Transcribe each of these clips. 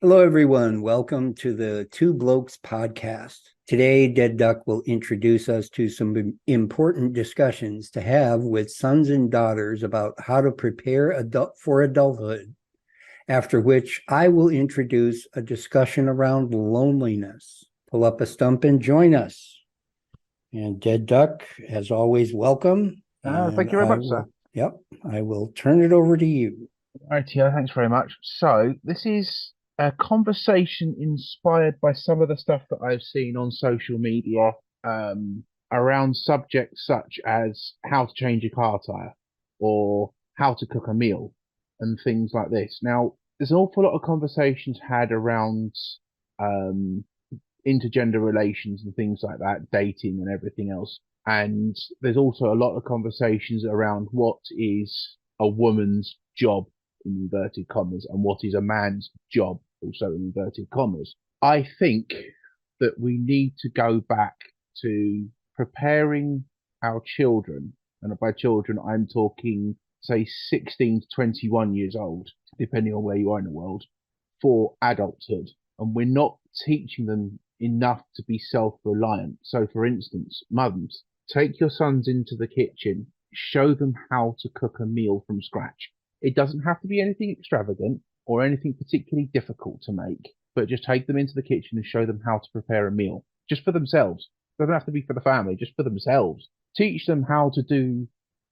Hello, everyone. Welcome to the Two Blokes podcast. Today, DeadDuck will introduce us to some important discussions to have with sons and daughters about how to prepare for adulthood, after which I will introduce a discussion around loneliness. Pull up a stump and join us. And DeadDuck, as always, welcome. And Thank you very much, sir. I will turn it over to you. Right, yeah, thanks very much. So, this is a conversation inspired by some of the stuff that I've seen on social media around subjects such as how to change a car tire or how to cook a meal and things like this. Now, there's an awful lot of conversations had around um, intergender relations and things like that, dating and everything else. And there's also a lot of conversations around what is a woman's job in inverted commas and what is a man's job also in inverted commas. I think that we need to go back to preparing our children, and by children I'm talking say 16 to 21 years old, depending on where you are in the world, for adulthood. And we're not teaching them enough to be self-reliant. So, for instance, mums, take your sons into the kitchen, show them how to cook a meal from scratch. It doesn't have to be anything extravagant or anything particularly difficult to make, but just take them into the kitchen and show them how to prepare a meal just for themselves. It doesn't have to be for the family, just for themselves. Teach them how to do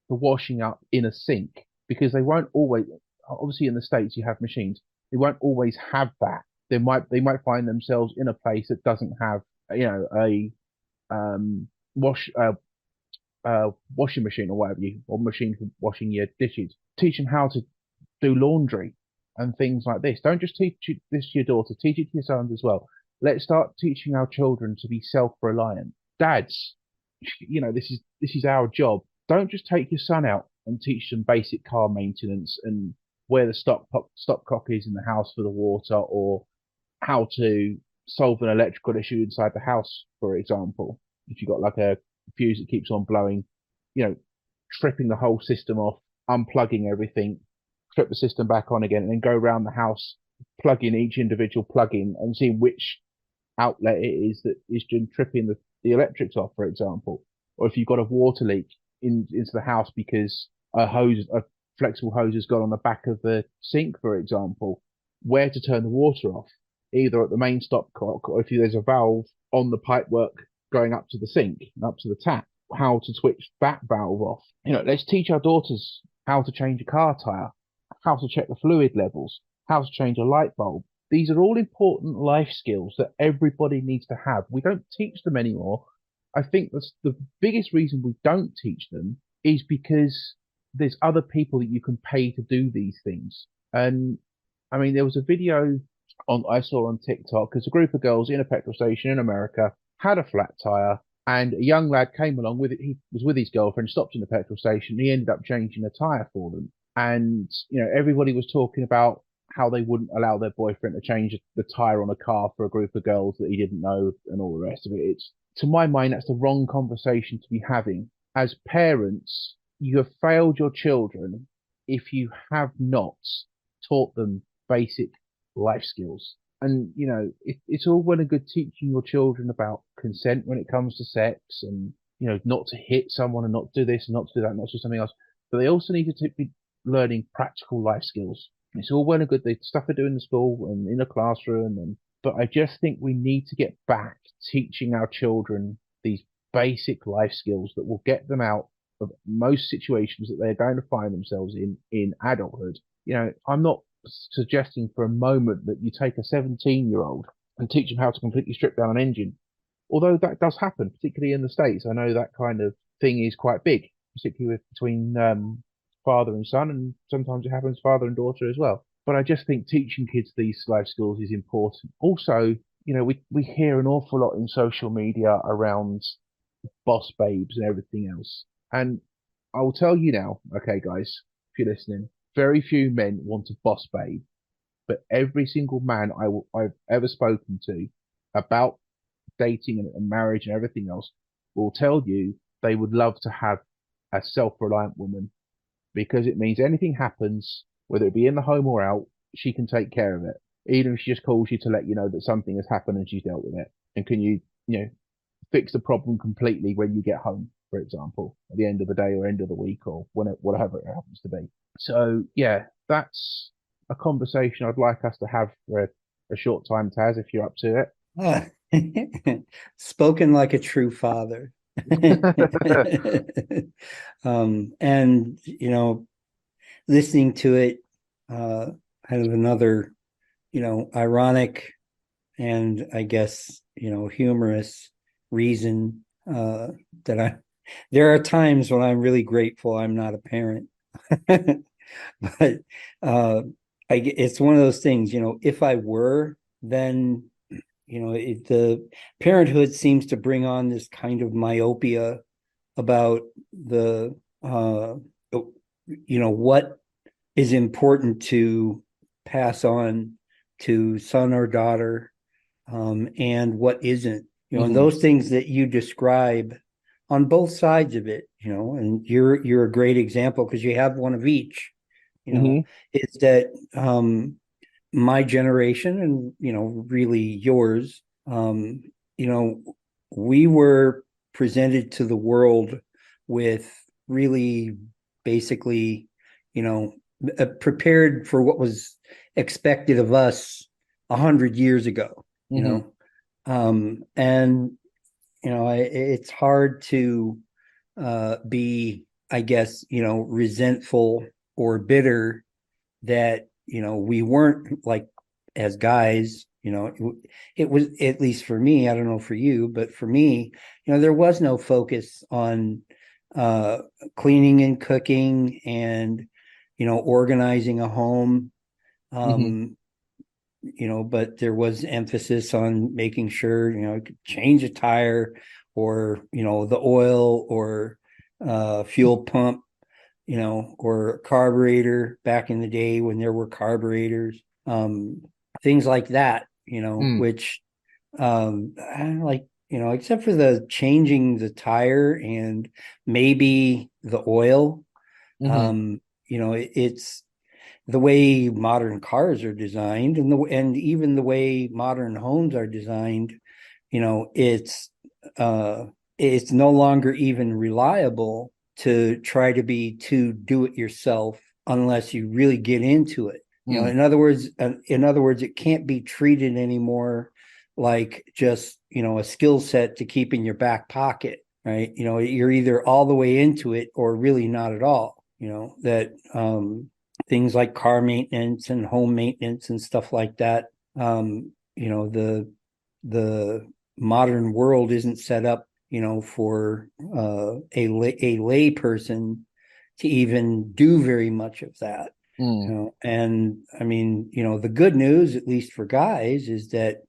the washing up in a sink because they won't always, obviously in the States you have machines, they won't always have that. They might find themselves in a place that doesn't have a wash washing machine or whatever or machine for washing your dishes. Teach them how to do laundry and things like this. Don't just teach this to your daughter. Teach it to your sons as well. Let's start teaching our children to be self-reliant. Dads, this is our job. Don't just take your son out and teach them basic car maintenance and where the stopcock is in the house for the water, or how to solve an electrical issue inside the house, for example. If you've got like a fuse that keeps on blowing, you know, tripping the whole system off, unplugging everything, trip the system back on again, and then go around the house, plug in each individual plug-in and see which outlet it is that is just tripping the electrics off, for example. Or if you've got a water leak into the house because a flexible hose has gone on the back of the sink, for example, where to turn the water off, either at the main stopcock or if there's a valve on the pipework going up to the sink, up to the tap, how to switch that valve off. Let's teach our daughters how to change a car tire, how to check the fluid levels, how to change a light bulb. These are all important life skills that everybody needs to have. We don't teach them anymore. I think that's the biggest reason we don't teach them is because there's other people that you can pay to do these things. And I mean, there was a video I saw on TikTok because a group of girls in a petrol station in America had a flat tire, and a young lad came along with it. He was with his girlfriend, stopped in the petrol station. He ended up changing the tire for them. And, everybody was talking about how they wouldn't allow their boyfriend to change the tire on a car for a group of girls that he didn't know and all the rest of it. To my mind, that's the wrong conversation to be having. As parents, you have failed your children if you have not taught them basic life skills. And, it's all well and good teaching your children about consent when it comes to sex and, not to hit someone and not do this and not to do that, not to do something else. But they also need to be learning practical life skills. It's all well and good, the stuff they do in the school and in the classroom. But I just think we need to get back teaching our children these basic life skills that will get them out of most situations that they're going to find themselves in adulthood. I'm not suggesting for a moment that you take a 17-year-old and teach them how to completely strip down an engine. Although that does happen, particularly in the States. I know that kind of thing is quite big, particularly between father and son, and sometimes it happens father and daughter as well. But I just think teaching kids these life skills is important. Also, we hear an awful lot in social media around boss babes and everything else. And I will tell you now, okay, guys, if you're listening, very few men want a boss babe, but every single man I've ever spoken to about dating and marriage and everything else will tell you they would love to have a self-reliant woman because it means anything happens, whether it be in the home or out, she can take care of it. even if she just calls you to let you know that something has happened and she's dealt with it. And can you, fix the problem completely when you get home, for example, at the end of the day or end of the week or whatever it happens to be. So yeah, that's a conversation I'd like us to have for a short time, Taz, if you're up to Ah, spoken like a true father. it. And listening to it, kind of another, ironic and I guess, humorous reason that there are times when I'm really grateful I'm not a parent. But it's one of those things, if I were, then, the parenthood seems to bring on this kind of myopia about the, what is important to pass on to son or daughter, and what isn't, and Hmm. those things that you describe on both sides of it, and you're a great example because you have one of each, Hmm. is that my generation and really yours, we were presented to the world with really basically, prepared for what was expected of us 100 years ago, Hmm. and it's hard to be, I guess, resentful or bitter that we weren't like, as guys, it was, at least for me, I don't know for you, but for me, there was no focus on uh cleaning and cooking and organizing a home, Hmm. um but there was emphasis on making sure you could change a tire, or the oil, or fuel pump, or carburetor back in the day when there were carburetors, things like that, Mm. which, like, except for the changing the tire and maybe the oil, Hmm. um, it's the way modern cars are designed, and even the way modern homes are designed, you know, it's uh it's no longer even reliable to try to be too do it yourself unless you really get into it. Mm. In other words, it can't be treated anymore like just, a skill set to keep in your back pocket, right? You're either all the way into it or really not at all. That things like car maintenance and home maintenance and stuff like that, the modern world isn't set up, for a lay person to even do very much of that. Mm. And I mean, the good news, at least for guys, is that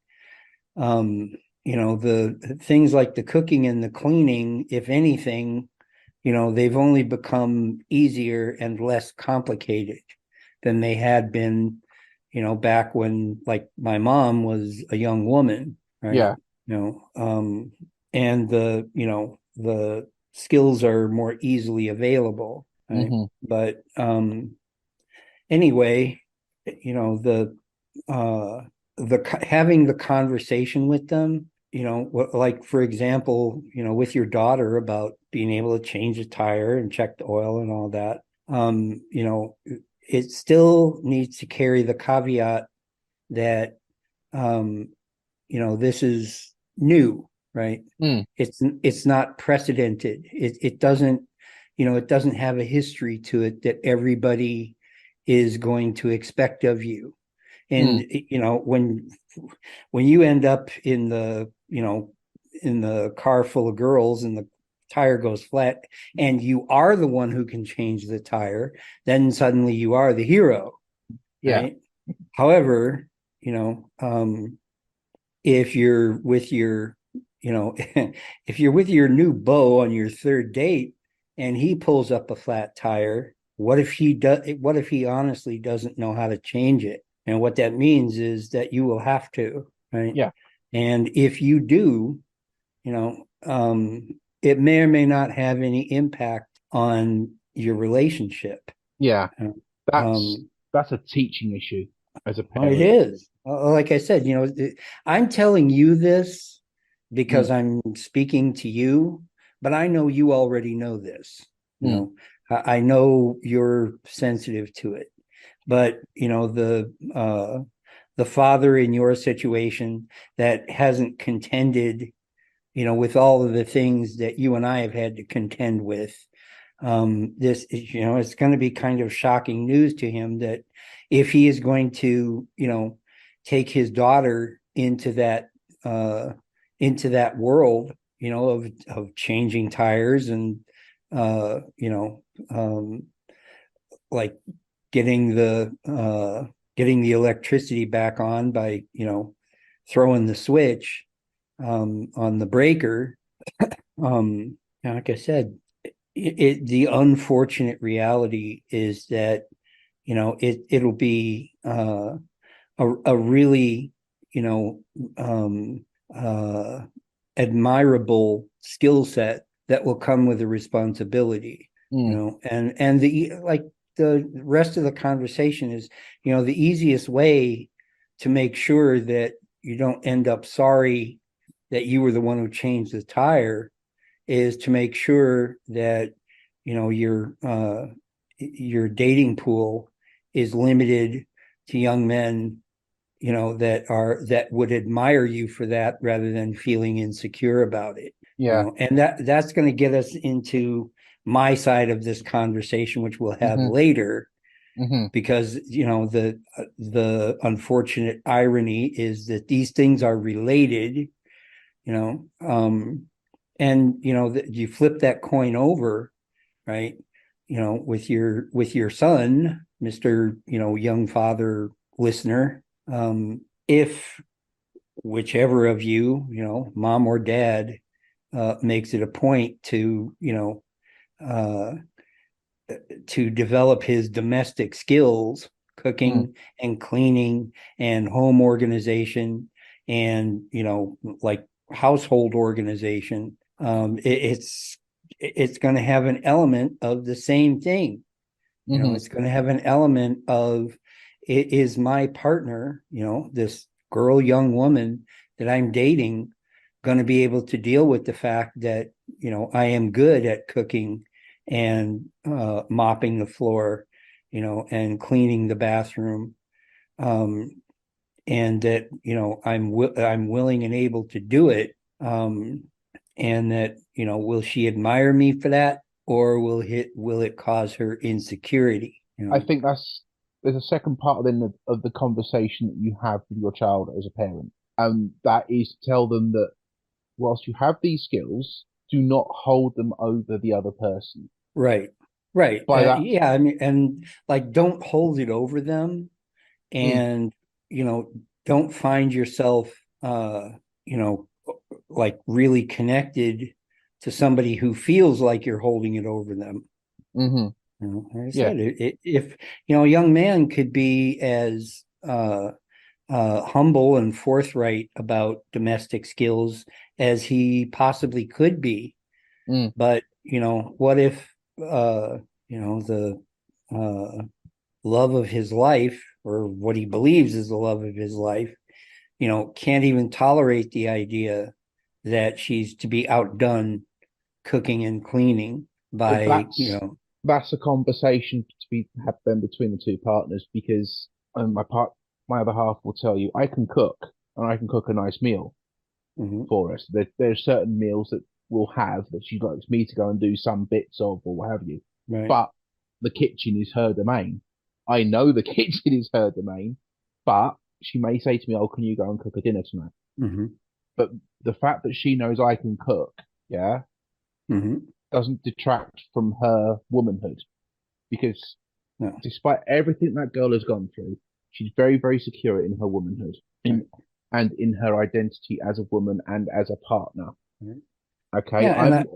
um, the things like the cooking and the cleaning, if anything, they've only become easier and less complicated than they had been, back when, like, my mom was a young woman, right? Yeah. And the skills are more easily available, right? Hmm. But anyway, uh having the conversation with them, like, for example, with your daughter about being able to change a tire and check the oil and all that, it still needs to carry the caveat that um this is new, right? Mm. It's not precedented. It doesn't have a history to it that everybody is going to expect of you. And Mm. when you end up in the car full of girls and the tire goes flat and you are the one who can change the tire, then suddenly you are the hero, Yeah. right? However, if you're with your if you're with your new beau on your third date and he pulls up a flat tire, what if he honestly doesn't know how to change it? And what that means is that you will have to, right? Yeah. And if you do, it may or may not have any impact on your relationship. Yeah. That's um that's a teaching issue. as a Oh, it parent. is. Like I said, I'm telling you this Mm, because I'm speaking to you, but I know you already know this. You mm, know, I know you're sensitive to it, but the father in your situation that hasn't contended, with all of the things that you and I have had to contend with. This is, it's going to be kind of shocking news to him that if he is going to, take his daughter into that world, of changing tires and, uh, you know, um, like getting the electricity back on by, throwing the switch on the breaker. Like I said, the unfortunate reality is that it'll be a really you know um, uh, admirable skill set that will come with a responsibility. mm, And the rest of the conversation is, the easiest way to make sure that you don't end up sorry that you were the one who changed the tire is to make sure that you know your dating pool is limited to young men, that would admire you for that rather than feeling insecure about it. yeah. And that's going to get us into my side of this conversation, which we'll have Hmm. later, Hmm. because the unfortunate irony is that these things are related. you know and you flip that coin over, right, with your son, Mr. Young father listener. If whichever of you, mom or dad, makes it a point to uh to develop his domestic skills, Mm, cooking and cleaning and home organization, and like household organization, it's going to have an element of the same thing. hmm. It's going to have an element of, it is my partner, this girl, young woman that I'm dating, going to be able to deal with the fact that I am good at cooking and mopping the floor, and cleaning the bathroom, um, and that I'm willing and able to do it, and that will she admire me for that, or will it cause her insecurity? I think there's a second part of the conversation that you have with your child as a parent, and that is to tell them that whilst you have these skills, do not hold them over the other person. Right, right. By that, Yeah, I mean, and like, don't hold it over them, mm, and you know, don't find yourself, you know, like really connected to somebody who feels like you're holding it over them. hmm, Like I yeah, said, if a young man could be as humble and forthright about domestic skills as he possibly could be, mm, but what if uh, the uh, love of his life, or what he believes is the love of his life, can't even tolerate the idea that she's to be outdone cooking and cleaning well, by, that's a conversation to be had then between the two partners because my other half will tell you I can cook and I can cook a nice meal mhm, for us. There's certain meals that we'll have that she likes me to go and do some bits of or what have you. right. But the kitchen is her domain. I know the kitchen is her domain, but she may say to me, "Oh, can you go and cook a dinner tonight?" Mhm, But the fact that she knows I can cook, yeah, mhm. doesn't detract from her womanhood because No, despite everything that girl has gone through, she's very, very secure in her womanhood right, and in her identity as a woman and as a partner. right. Okay, Yeah, and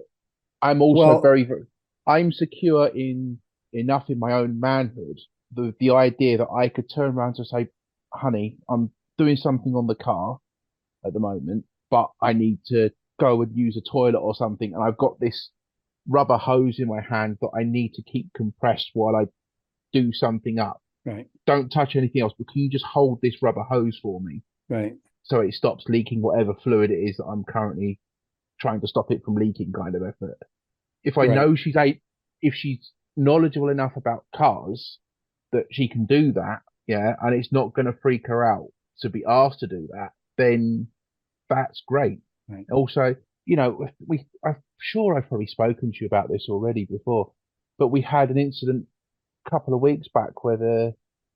I'm also well, very, very I'm secure in enough in my own manhood. The idea that I could turn around to say, honey, I'm doing something on the car at the moment, but I need to go and use a toilet or something, and I've got this rubber hose in my hand that I need to keep compressed while I do something up. Right. Don't touch anything else, but can you just hold this rubber hose for me Right. so it stops leaking whatever fluid it is that I'm currently trying to stop it from leaking kind of effort. If I Right. know if she's knowledgeable enough about cars that she can do that, yeah, and it's not going to freak her out to be asked to do that, then that's great. Right. Also, I'm sure I've probably spoken to you about this already before, but we had an incident a couple of weeks back where the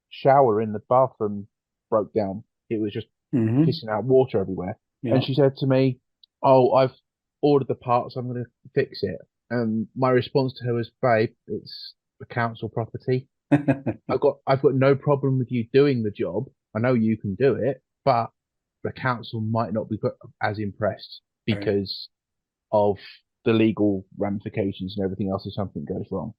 shower in the bathroom broke down. It was just Mm-hmm. pissing out water everywhere. And Yeah. she said to me, "Oh, I've ordered the parts. I'm going to fix it." And my response to her was, "Babe, it's the council property. I've got no problem with you doing the job. I know you can do it, but the council might not be as impressed Right. because of the legal ramifications and everything else if something goes wrong."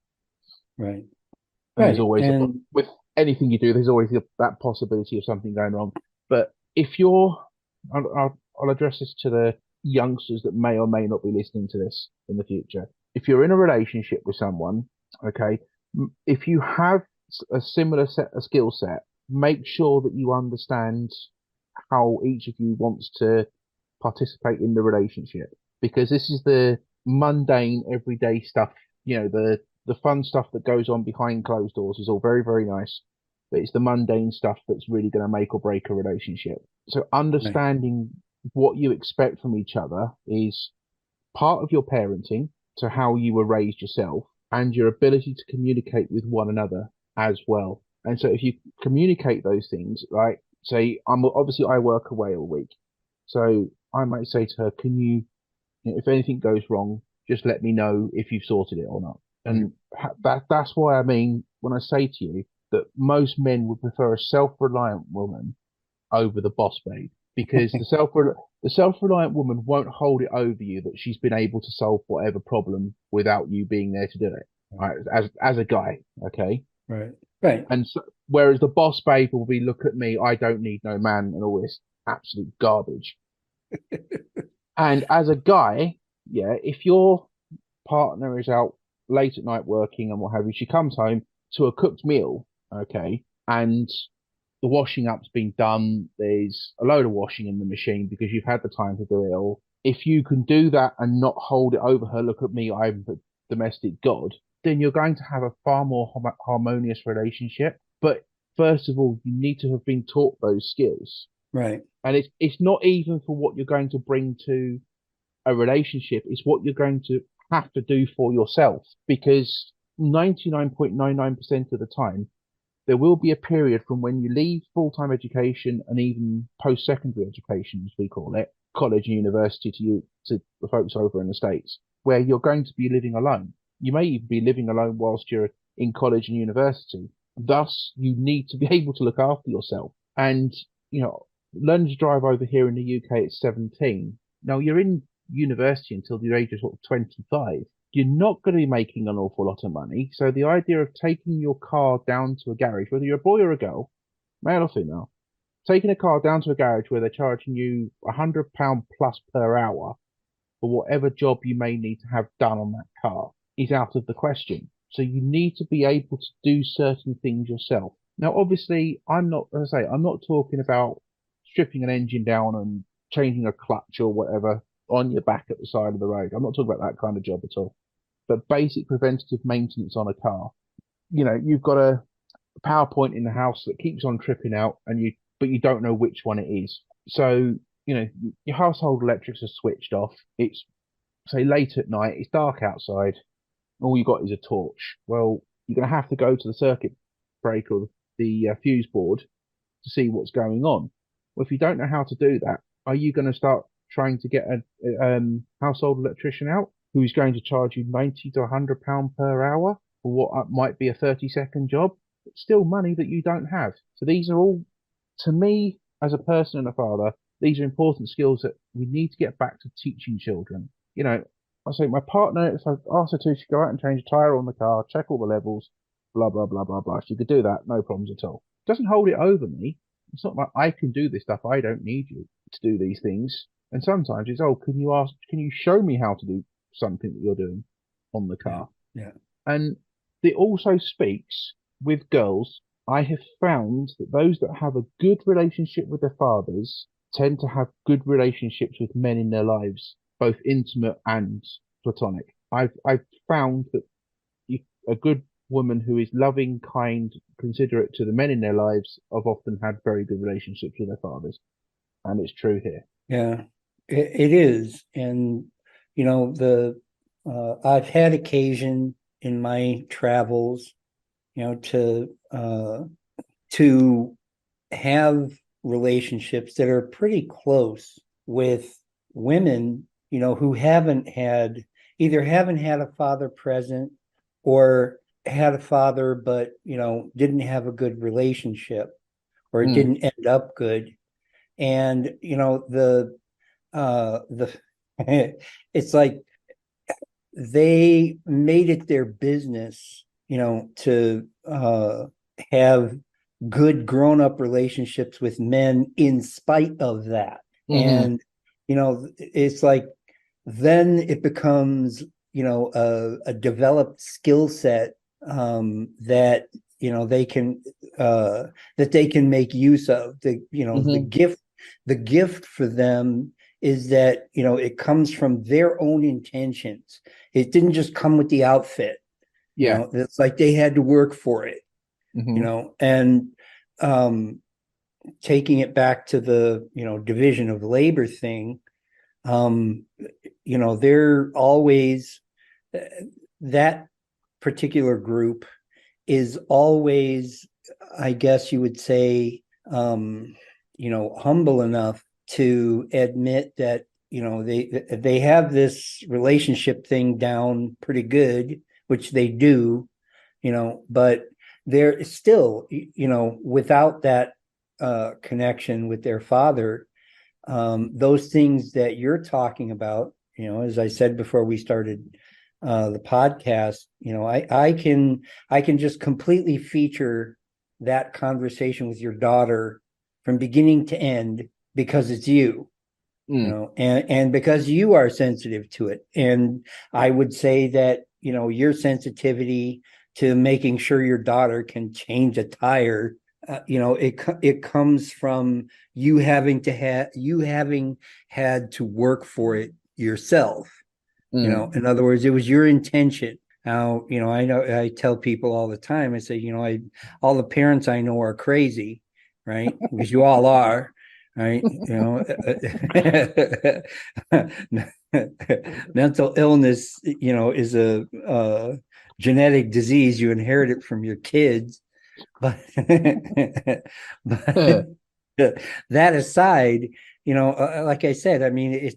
Right. And there's Right. always And with anything you do, there's always that possibility of something going wrong. But if I'll address this to the youngsters that may or may not be listening to this in the future. If you're in a relationship with someone, okay, if you have a similar a skill set, make sure that you understand how each of you wants to participate in the relationship, because this is the mundane everyday stuff. The fun stuff that goes on behind closed doors is all very, very nice, but it's the mundane stuff that's really going to make or break a relationship. So right. understanding what you expect from each other is part of your parenting, to how you were raised yourself, and your ability to communicate with one another as well. And so if you communicate those things, like say, I work away all week. So I might say to her, can if anything goes wrong, just let me know if you've sorted it or not. Right. And that's why I mean, when I say to you that most men would prefer a self-reliant woman over the boss babe, because the self-reliant woman won't hold it over you that she's been able to solve whatever problem without you being there to do it. Right? As a guy, okay. Right. Right. And so, whereas the boss babe will be, look at me, I don't need no man, and all this absolute garbage. And as a guy, yeah, if your partner is out late at night working and what have you, she comes home to a cooked meal, okay, and the washing up's been done. There's a load of washing in the machine because you've had the time to do it all. If you can do that and not hold it over her, look at me, I'm the domestic god, then you're going to have a far more harmonious relationship. But first of all, you need to have been taught those skills. Right. And it's not even for what you're going to bring to a relationship, it's what you're going to have to do for yourself. Because 99.99% of the time, there will be a period from when you leave full-time education and even post-secondary education, as we call it, college and university to the folks over in the States, where you're going to be living alone. You may even be living alone whilst you're in college and university. Thus, you need to be able to look after yourself. And, learning to drive over here in the UK at 17. Now, you're in university until the age of sort of 25. You're not going to be making an awful lot of money. So the idea of taking your car down to a garage, whether you're a boy or a girl, male or female, taking a car down to a garage where they're charging you £100 plus per hour for whatever job you may need to have done on that car is out of the question. So you need to be able to do certain things yourself. Now, obviously, as I say, I'm not talking about stripping an engine down and changing a clutch or whatever on your back at the side of the road. I'm not talking about that kind of job at all. But basic preventative maintenance on a car. You've got a power point in the house that keeps on tripping out, but you don't know which one it is. So, your household electrics are switched off. It's, say, late at night, it's dark outside, all you got is a torch. Well, you're going to have to go to the circuit breaker or the fuse board to see what's going on. Well, if you don't know how to do that, are you going to start trying to get a household electrician out who's going to charge you 90 to £100 per hour for what might be a 30-second job? It's still money that you don't have. So these are all, to me, as a person and a father, these are important skills that we need to get back to teaching children. I say my partner, if I asked her to, she'd go out and change a tyre on the car, check all the levels, blah, blah, blah, blah, blah. She could do that, no problems at all. Doesn't hold it over me. It's not like I can do this stuff. I don't need you to do these things. And sometimes it's, oh, can you show me how to do something that you're doing on the Yeah. car? Yeah. And it also speaks with girls. I have found that those that have a good relationship with their fathers tend to have good relationships with men in their lives, both intimate and platonic. I've found that a good woman who is loving, kind, considerate to the men in their lives have often had very good relationships with their fathers, and it's true here. Yeah, it is. And, I've had occasion in my travels, to have relationships that are pretty close with women, who haven't had a father present, or had a father, but, didn't have a good relationship, or it Mm, didn't end up good. And, the it's like they made it their business, to have good grown-up relationships with men in spite of that. hmm And, it's like then it becomes, a developed skill set, that they can that they can make use of. hmm The gift for them is that, it comes from their own intentions. It didn't just come with the outfit. Yeah. It's like they had to work for it. hmm And um taking it back to the, division of labor thing, um they're always, that particular group is always, I guess you would say, humble enough to admit that, they have this relationship thing down pretty good, which they do, but they're still, without that connection with their father, those things that you're talking about, as I said before we started the podcast, I can just completely feature that conversation with your daughter from beginning to end, because it's you, Mm. and because you are sensitive to it. And I would say that, your sensitivity to making sure your daughter can change a tire, it comes from you having had to work for it yourself. Mm. In other words, it was your intention. Now, I know I tell people all the time, I say, all the parents I know are crazy, right? Because you all are, right? Mental illness, is a genetic disease. You inherit it from your kids. But, but that aside, like I said, I mean, it,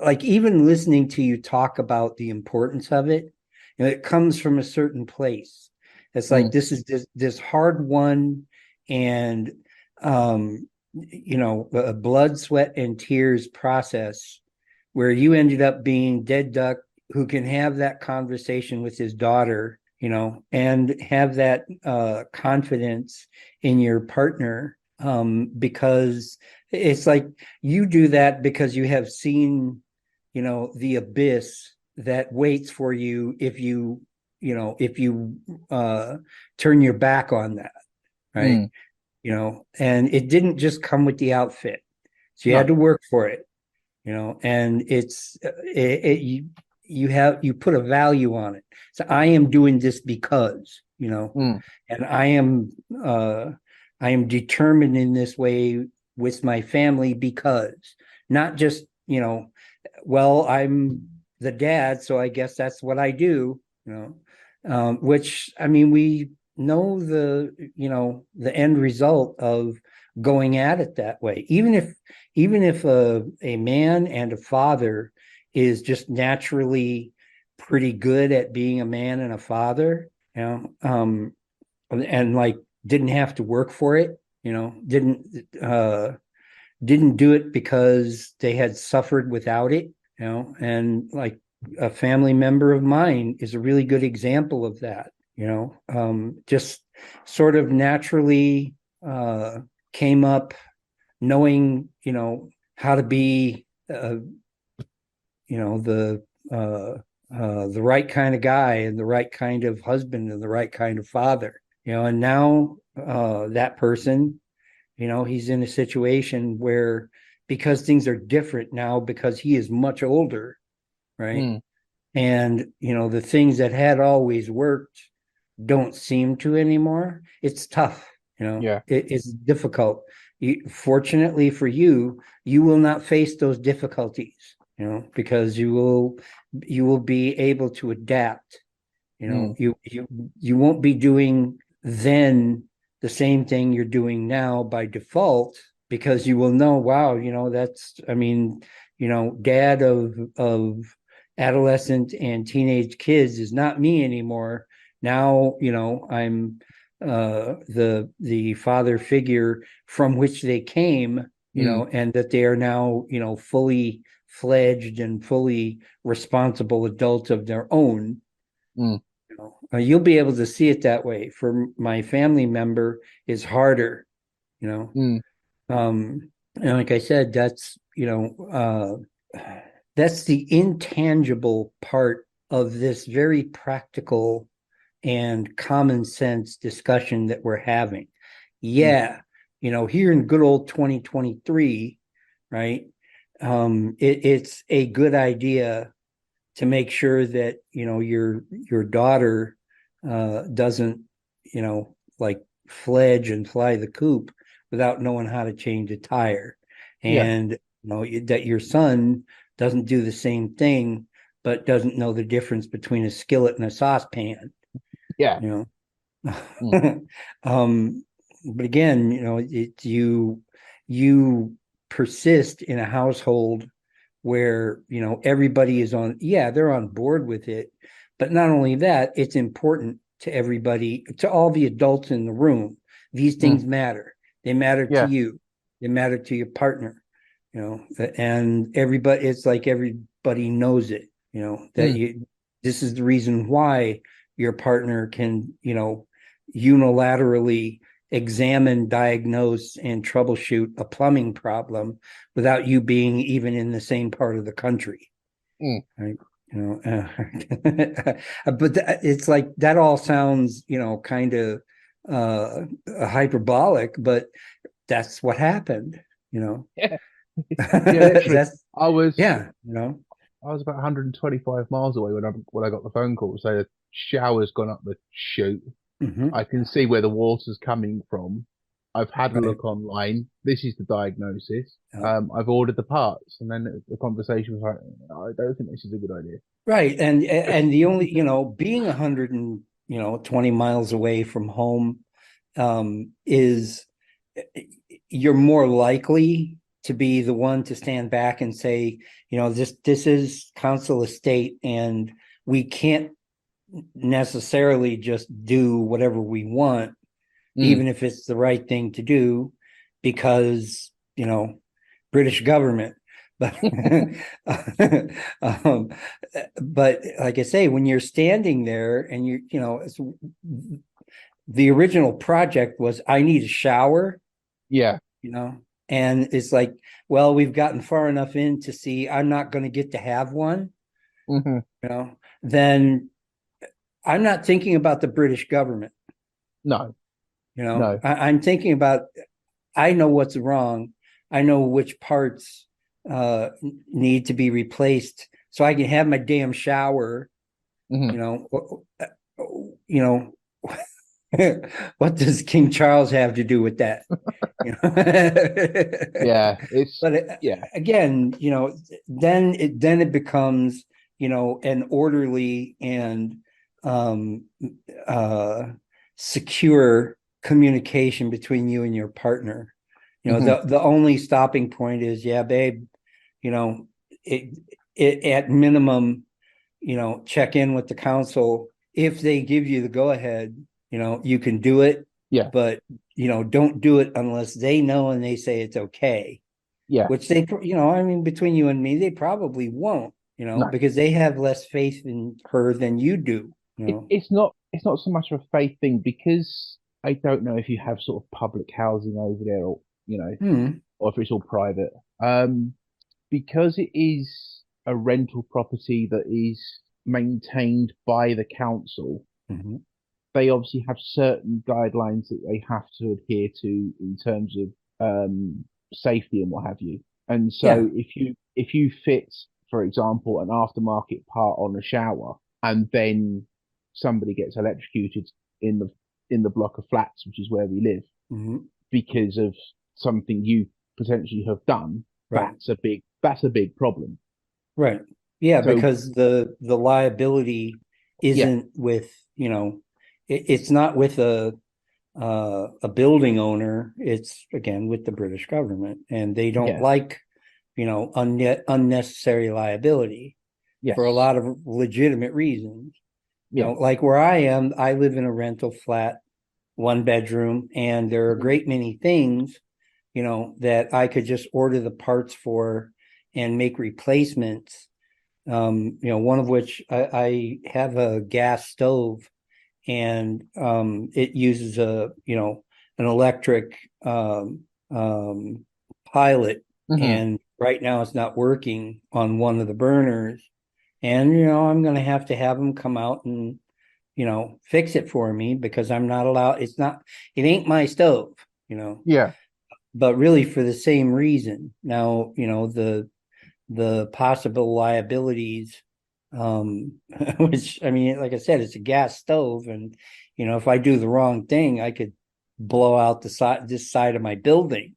like even listening to you talk about the importance of it, it comes from a certain place. It's like Mm. this is this hard one, and a blood, sweat, and tears process where you ended up being DeadDuck, who can have that conversation with his daughter, and have that confidence in your partner, because it's like you do that because you have seen, the abyss that waits for you if you turn your back on that, right? Mm. And it didn't just come with the outfit, so you had No. to work for it, and you put a value on it. So I am doing this because, Mm. and uh I am determined in this way with my family, because not just, well, I'm the dad, so I guess that's what I do, which, I mean, we know the end result of going at it that way. Even if a man and a father is just naturally pretty good at being a man and a father, and like didn't have to work for it, didn't do it because they had suffered without it, and like a family member of mine is a really good example of that, just sort of naturally came up knowing, how to be, the the right kind of guy, and the right kind of husband, and the right kind of father, and now that person, he's in a situation where, because things are different now, because he is much older, right? Mm, And the things that had always worked don't seem to anymore. It's tough. yeah. It's difficult. Fortunately for you, you will not face those difficulties, because you will be able to adapt. Mm, You won't be doing then the same thing you're doing now by default, because you will know, wow, that's, I mean, dad of adolescent and teenage kids is not me anymore. Now, I'm the father figure from which they came, mm, and that they are now, fully fledged and fully responsible adults of their own. mm, You'll be able to see it that way. For my family member is harder, you know. mm, And like I said, that's the intangible part of this very practical and common sense discussion that we're having. mm. Yeah, here in good old 2023, right? It's a good idea to make sure that your daughter doesn't like fledge and fly the coop without knowing how to change a tire, Yeah, and that your son doesn't do the same thing but doesn't know the difference between a skillet and a saucepan. yeah. you Mm, know but again, you persist in a household where everybody is on, yeah, they're on board with it, but not only that, it's important to everybody, to all the adults in the room. These mm, things matter. They matter to yeah. you. They matter to your partner. And everybody, it's like everybody knows it. That Mm, you This is the reason why your partner can unilaterally examine, diagnose, and troubleshoot a plumbing problem without you being even in the same part of the country, mm. right? But it's like that all sounds, kind of hyperbolic, but that's what happened, you know. Yeah, yeah. Literally, That's I was yeah, I was about 125 miles away when I got the phone call. So the shower's gone up the chute. Mhm. I can see where the water's coming from. I've had a Right. look online. This is the diagnosis. Yeah. I've ordered the parts, and then the conversation was like, I don't think this is a good idea. Right. And the only, being 120 miles away from home, is you're more likely to be the one to stand back and say, this is council estate, and we can't necessarily just do whatever we want, Mm, even if it's the right thing to do, because British government. But um, but like I say, when you're standing there and the original project was, I need a shower, yeah. you know, and it's like, well, we've gotten far enough in to see I'm not going to get to have one, Hmm. then I'm not thinking about the British government. No, no. I'm thinking about, I know what's wrong. I know which parts need to be replaced so I can have my damn shower. Hmm. You know, you know, what does King Charles have to do with that? Yeah, it's But yeah. again, then it becomes an orderly and um, uh, secure communication between you and your partner. Hmm. The only stopping point is, yeah, babe, you know, it, at minimum, check in with the council. If they give you the go ahead, you can do it, Yeah, but don't do it unless they know and they say it's okay. yeah. Which they, I mean, between you and me, they probably won't, No, because they have less faith in her than you do. it's not so much of a faith thing because I don't know if you have sort of public housing over there or Hmm. or if it's all private. Um, because it is a rental property that is maintained by the council, Mm-hmm. they obviously have certain guidelines that they have to adhere to in terms of safety and what have you. And Yeah. so if you fit, for example, an aftermarket part on a shower, and then somebody gets electrocuted in the block of flats, which is where we live, Mhm. because of something you potentially have done, Right. that's a big problem. Right. Yeah, So because the liability yeah, isn't with, it's not with a building owner. It's again with the British government, and they don't yeah, like, unnecessary liability for a yes, lot of legitimate reasons. yeah, Like where I am, I live in a rental flat, one bedroom, and there are a mhm, great many things, that I could just order the parts for and make replacements. One of which I have a gas stove, and it uses an electric pilot, mhm, and right now it's not working on one of the burners, and I'm going to have them come out and fix it for me because I'm not allowed. It ain't my stove, you know, yeah, but really for the same reason. Now, the possible liabilities, which I mean, like I said, it's a gas stove, and if I do the wrong thing, I could blow out this side of my building,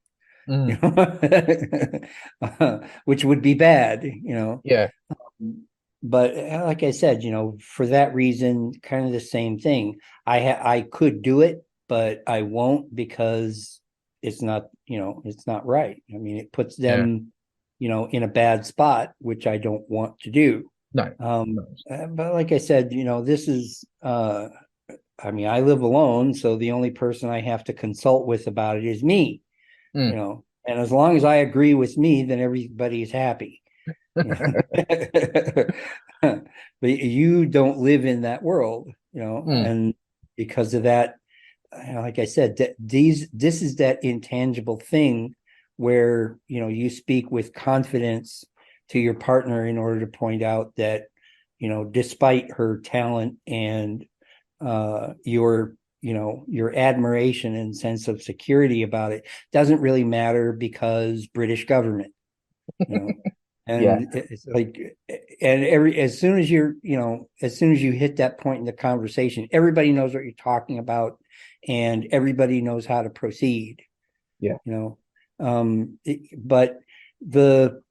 mhm, which would be bad. yeah, But like I said, for that reason, kind of the same thing. I could do it, but I won't because it's not right. I mean, it puts yeah, them, in a bad spot, which I don't want to do. no, no, But like I said, this is I mean, I live alone, so the only person I have to consult with about it is me, mm. and as long as I agree with me, then everybody's happy. you know. But you don't live in that world, Mm. and because of that, like I said, this is that intangible thing where you speak with confidence to your partner in order to point out that despite her talent and your admiration and sense of security about it doesn't really matter because British government, you know Yeah, and it's like, and as soon as as soon as you hit that point in the conversation, everybody knows what you're talking about, and everybody knows how to proceed, yeah, you know but the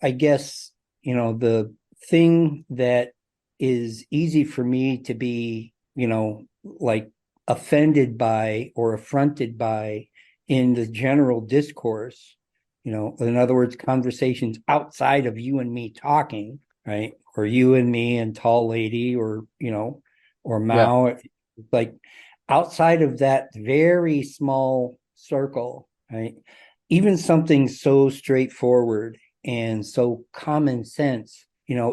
I guess the thing that is easy for me to be like offended by or affronted by in the general discourse, in other words, conversations outside of you and me talking, right, or you and me and tall lady, or or yeah, Mao, like outside of that very small circle, right, even something so straightforward and so common sense,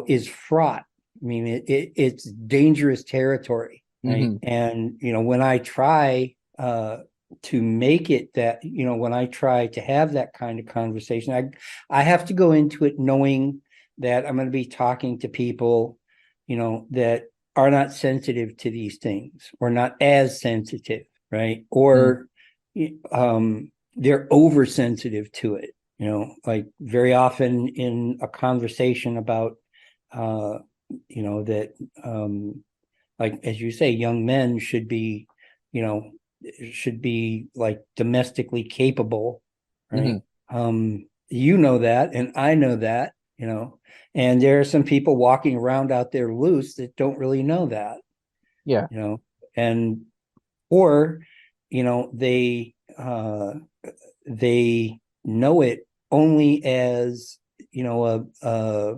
is fraught. I mean, it's dangerous territory, right? hmm, And when I try to make it that, when I try to have that kind of conversation, I have to go into it knowing that I'm going to be talking to people, that are not sensitive to these things, or not as sensitive, right? mm. Or they're oversensitive to it, like very often in a conversation about uh that like, as you say, young men you know should be like domestically capable, Hmm. right? That, and I know that, and there are some people walking around out there loose that don't really know that, Yeah, you know and or they know it only as a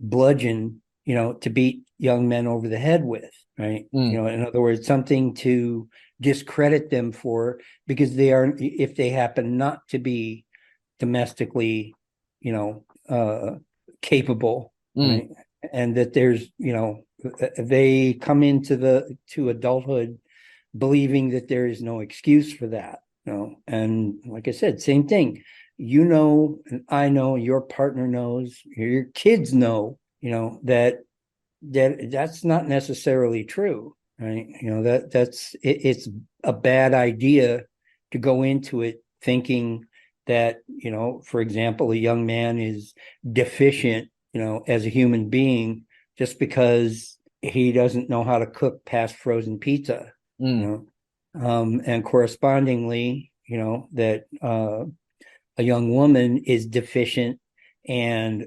bludgeon, to beat young men over the head with, right? mm. In other words, something to discredit them for, because if they happen not to be domestically, you know, capable, Mm. right? And that there's, they come to adulthood believing that there is no excuse for that, and like I said, same thing, and I know, your partner knows, your kids know, that that's not necessarily true, right? It's a bad idea to go into it thinking that, for example, a young man is deficient, as a human being just because he doesn't know how to cook past frozen pizza, Mm. and correspondingly, that a young woman is deficient and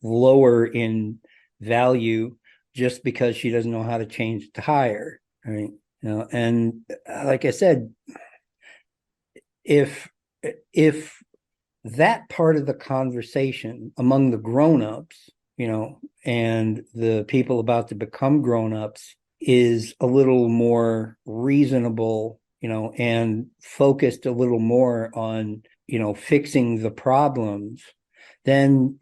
lower in value just because she doesn't know how to change to higher, right? And like I said, if if that part of the conversation among the grown-ups, and the people about to become grown-ups is a little more reasonable, and focused a little more on, fixing the problems, then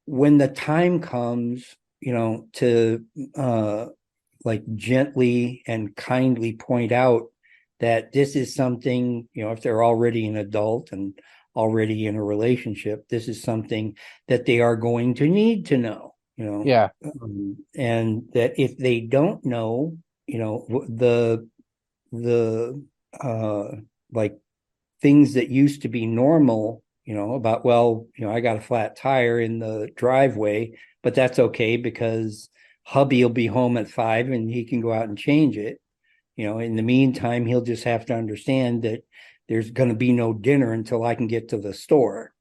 when the time comes, to like gently and kindly point out that this is something, if they're already an adult and already in a relationship, this is something that they are going to need to know, Yeah. and that if they don't know, the like things that used to be normal, about, well, I got a flat tire in the driveway, but that's okay because hubby will be home at 5 and he can go out and change it. In the meantime, he'll just have to understand that there's going to be no dinner until I can get to the store.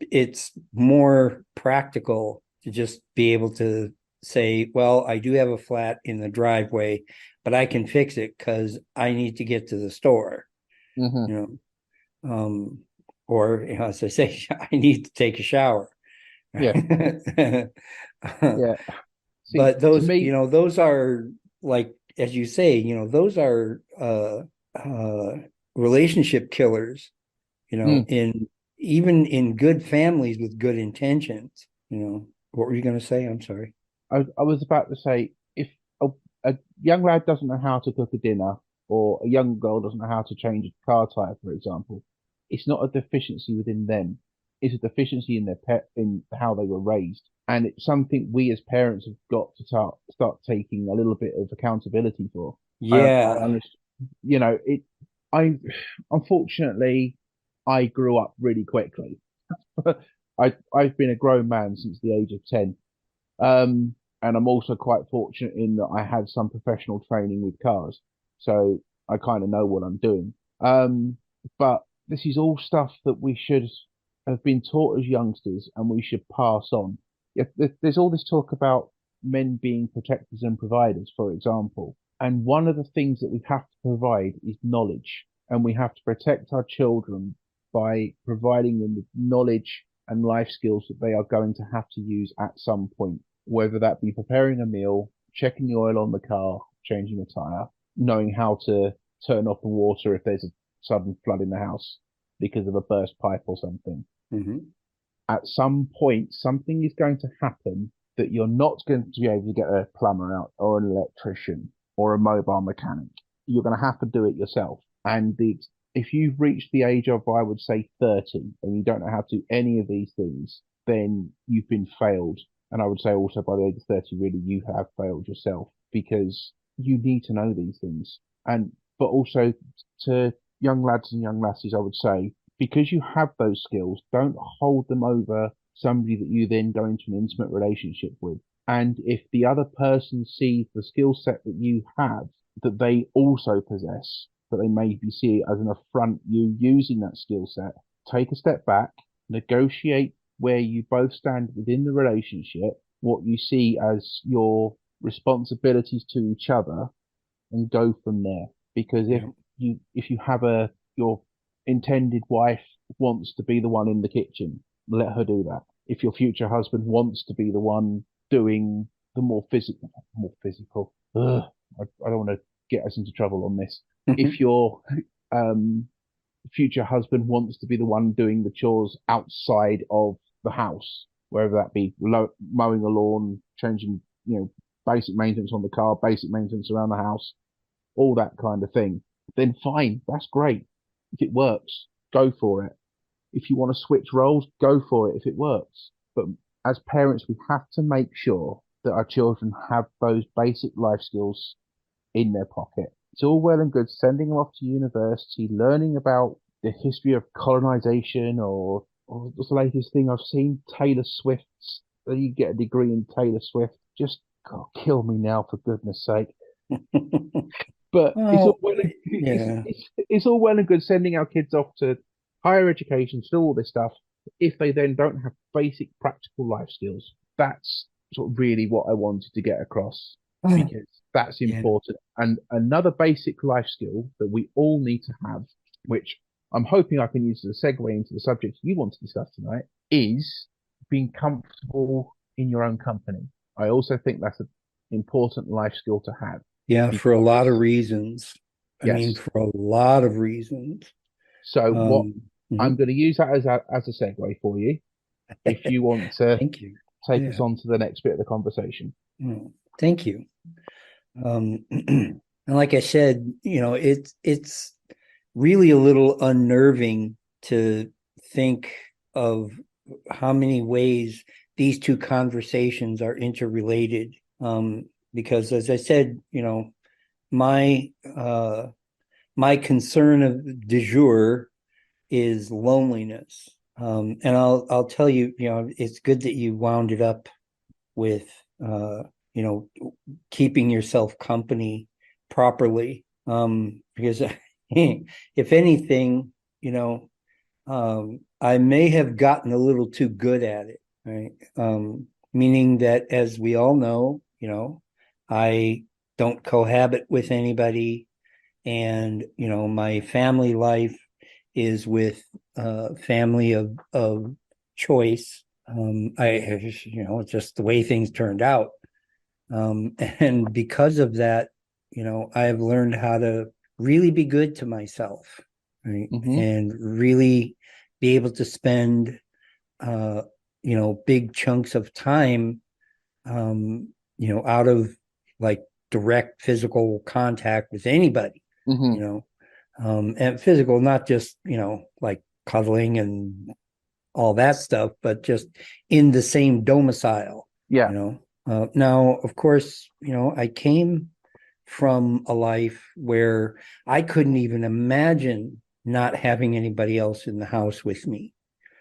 It's more practical to just be able to say, well, I do have a flat in the driveway, but I can fix it because I need to get to the store. Hmm. You or as I say, I need to take a shower. Yeah. Yeah. See, But to those, me, those are, like, as you say, those are relationship killers, mm, in even in good families with good intentions. What were you going to say? I'm sorry. I was about to say, if a young lad doesn't know how to cook a dinner, or a young girl doesn't know how to change a car tire, for example, it's not a deficiency within them. It's a deficiency in their pet, in how they were raised, and it's something we as parents have got to start taking a little bit of accountability for. I Yeah. understand, it. I unfortunately I grew up really quickly. I've been a grown man since the age of 10. And I'm also quite fortunate in that I had some professional training with cars. So I kind of know what I'm doing. But this is all stuff that we should have been taught as youngsters and we should pass on. There's all this talk about men being protectors and providers, for example. And one of the things that we have to provide is knowledge. And we have to protect our children by providing them with knowledge and life skills that they are going to have to use at some point, whether that be preparing a meal, checking the oil on the car, changing a tire, knowing how to turn off the water if there's a sudden flood in the house because of a burst pipe or something. Mm-hmm. At some point, something is going to happen that you're not going to be able to get a plumber out or an electrician or a mobile mechanic. You're going to have to do it yourself. And if you've reached the age of, I would say, 30, and you don't know how to do any of these things, then you've been failed. And I would say also by the age of 30, really, you have failed yourself because you need to know these things. But also to young lads and young lassies, I would say, because you have those skills, don't hold them over somebody that you then go into an intimate relationship with. And if the other person sees the skill set that you have, that they also possess, that they maybe see it as an affront you using that skill set, take a step back, negotiate where you both stand within the relationship, what you see as your responsibilities to each other, and go from there. Because Yeah. if you have your intended wife wants to be the one in the kitchen, let her do that. If your future husband wants to be the one doing the more physical, I don't want to get us into trouble on this. If your um, future husband wants to be the one doing the chores outside of the house, whether that be mowing the lawn, changing, basic maintenance on the car, basic maintenance around the house, all that kind of thing, then fine, that's great. If it works, go for it. If you want to switch roles, go for it if it works. But as parents, we have to make sure that our children have those basic life skills in their pocket. It's all well and good sending them off to university, learning about the history of colonization, or what's the latest thing I've seen? Taylor Swift's. You get a degree in Taylor Swift. Just God, kill me now, for goodness sake. But it's all Well, well and, yeah, it's all well and good sending our kids off to higher education, to do all this stuff. If they then don't have basic practical life skills, that's sort of really what I wanted to get across, because that's yeah, important. And another basic life skill that we all need to have, which I'm hoping I can use as a segue into the subject you want to discuss tonight, is being comfortable in your own company. I also think that's an important life skill to have, yeah, for a lot of because reasons. I mean, yes. for a lot of reasons. So what Um, I'm mhm. going to use that as a segue for you, if you want to Thank you. take us Yeah, on to the next bit of the conversation. thank you. And like I said, it's really a little unnerving to think of how many ways these two conversations are interrelated. Because as I said, my my concern of du jour is loneliness. And I'll tell you, it's good that you wound it up with you know keeping yourself company properly, because if anything, I may have gotten a little too good at it, right? Meaning that, as we all know, I don't cohabit with anybody, and my family life is with family of choice. It's just the way things turned out. And because of that, I've learned how to really be good to myself, right? Hmm. And really be able to spend, big chunks of time, out of like direct physical contact with anybody, you Hmm. know, and physical, not just, like cuddling and all that stuff, but just in the same domicile, Yeah. you know. Now, of course, I came from a life where I couldn't even imagine not having anybody else in the house with me.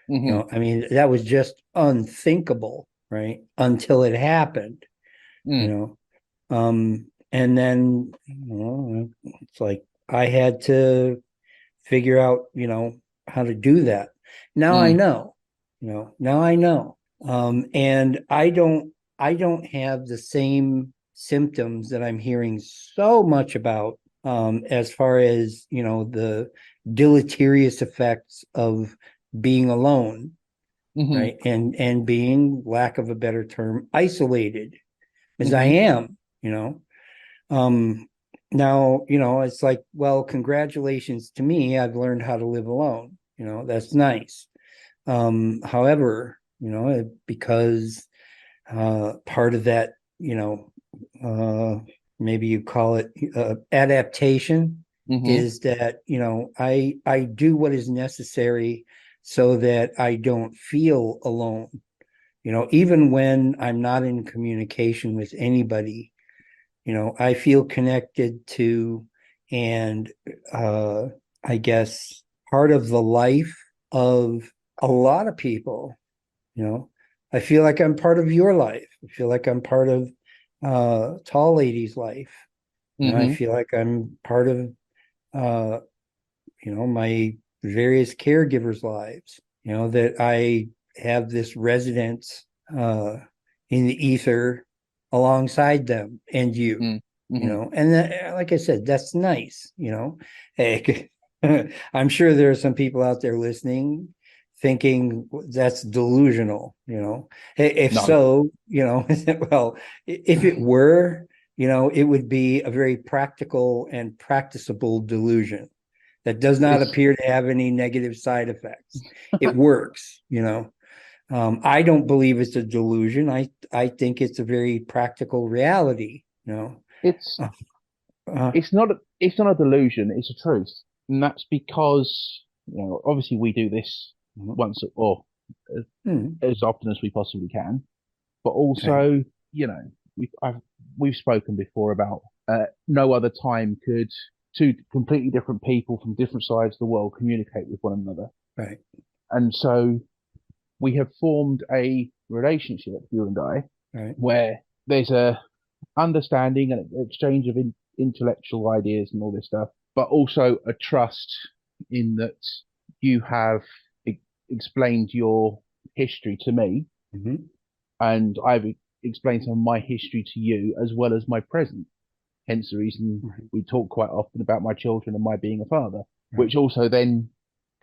Hmm. I mean, that was just unthinkable, right? Until it happened, you Mm. know. And then, it's like I had to figure out, how to do that. Now I Mm. know, now I know. And I don't have the same symptoms that I'm hearing so much about, as far as, the deleterious effects of being alone, Hmm. right? And being, lack of a better term, isolated as I Hmm. am, you know. Um, Now, it's like, well, congratulations to me. I've learned how to live alone. That's nice. However, because part of that, uh, maybe you call it adaptation, Hmm. is that, I do what is necessary so that I don't feel alone. Even when I'm not in communication with anybody, I feel connected to, and I guess part of the life of a lot of people. I feel like I'm part of your life. I feel like I'm part of Tall Lady's life. I Hmm. feel like I'm part of uh, my various caregivers' lives. That I have this residence in the ether alongside them and you. Mm. Hmm. And that, like I said, that's nice. Hey, I'm sure there are some people out there listening thinking that's delusional. If No. so, well, if it were, it would be a very practical and practicable delusion that does not It's appear to have any negative side effects. It works. I don't believe it's a delusion. I think it's a very practical reality. it's Uh, uh, it's not a delusion. It's a truth, and that's because obviously we do this mhm, once or as, Mm. as often as we possibly can. But Right. also, we've spoken before about no other time could two completely different people from different sides of the world communicate with one another. Right. And so we have formed a relationship, you and I, Right. where there's a understanding and exchange of intellectual ideas and all this stuff, but also a trust in that you have explained your history to me, Hmm. and I've explained some of my history to you as well as my present. Hence the reason Right. we talk quite often about my children and my being a father, Right. which also then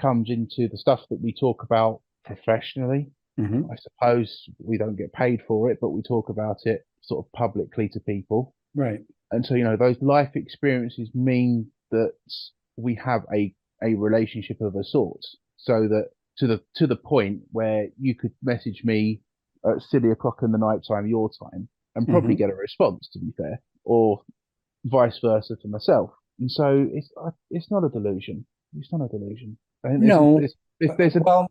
comes into the stuff that we talk about professionally. Hmm. I suppose we don't get paid for it, but we talk about it sort of publicly to people. Right. And so, those life experiences mean that we have a relationship of a sort. So that to the point where you could message me at silly o'clock in the night time, your time, and probably Hmm. get a response, to be fair, or vice versa for myself. And so it's not a delusion. It's not a delusion. I think No. there's Well,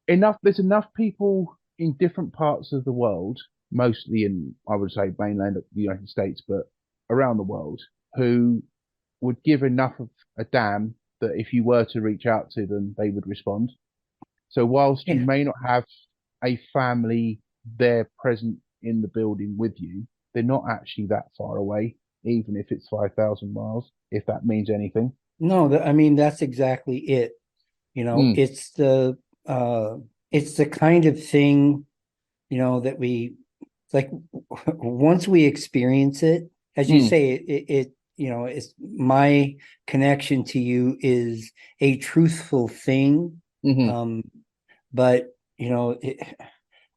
enough people in different parts of the world, mostly in, I would say, mainland of the United States, but around the world, who would give enough of a damn that if you were to reach out to them, they would respond. So whilst you yeah. may not have a family there present in the building with you, they're not actually that far away, even if it's 5,000 miles, if that means anything. No, I mean, that's exactly it. Mm, Uh, it's the kind of thing, that like once we experience it, as you mm, say, it's my connection to you is a truthful thing. hmm Um, but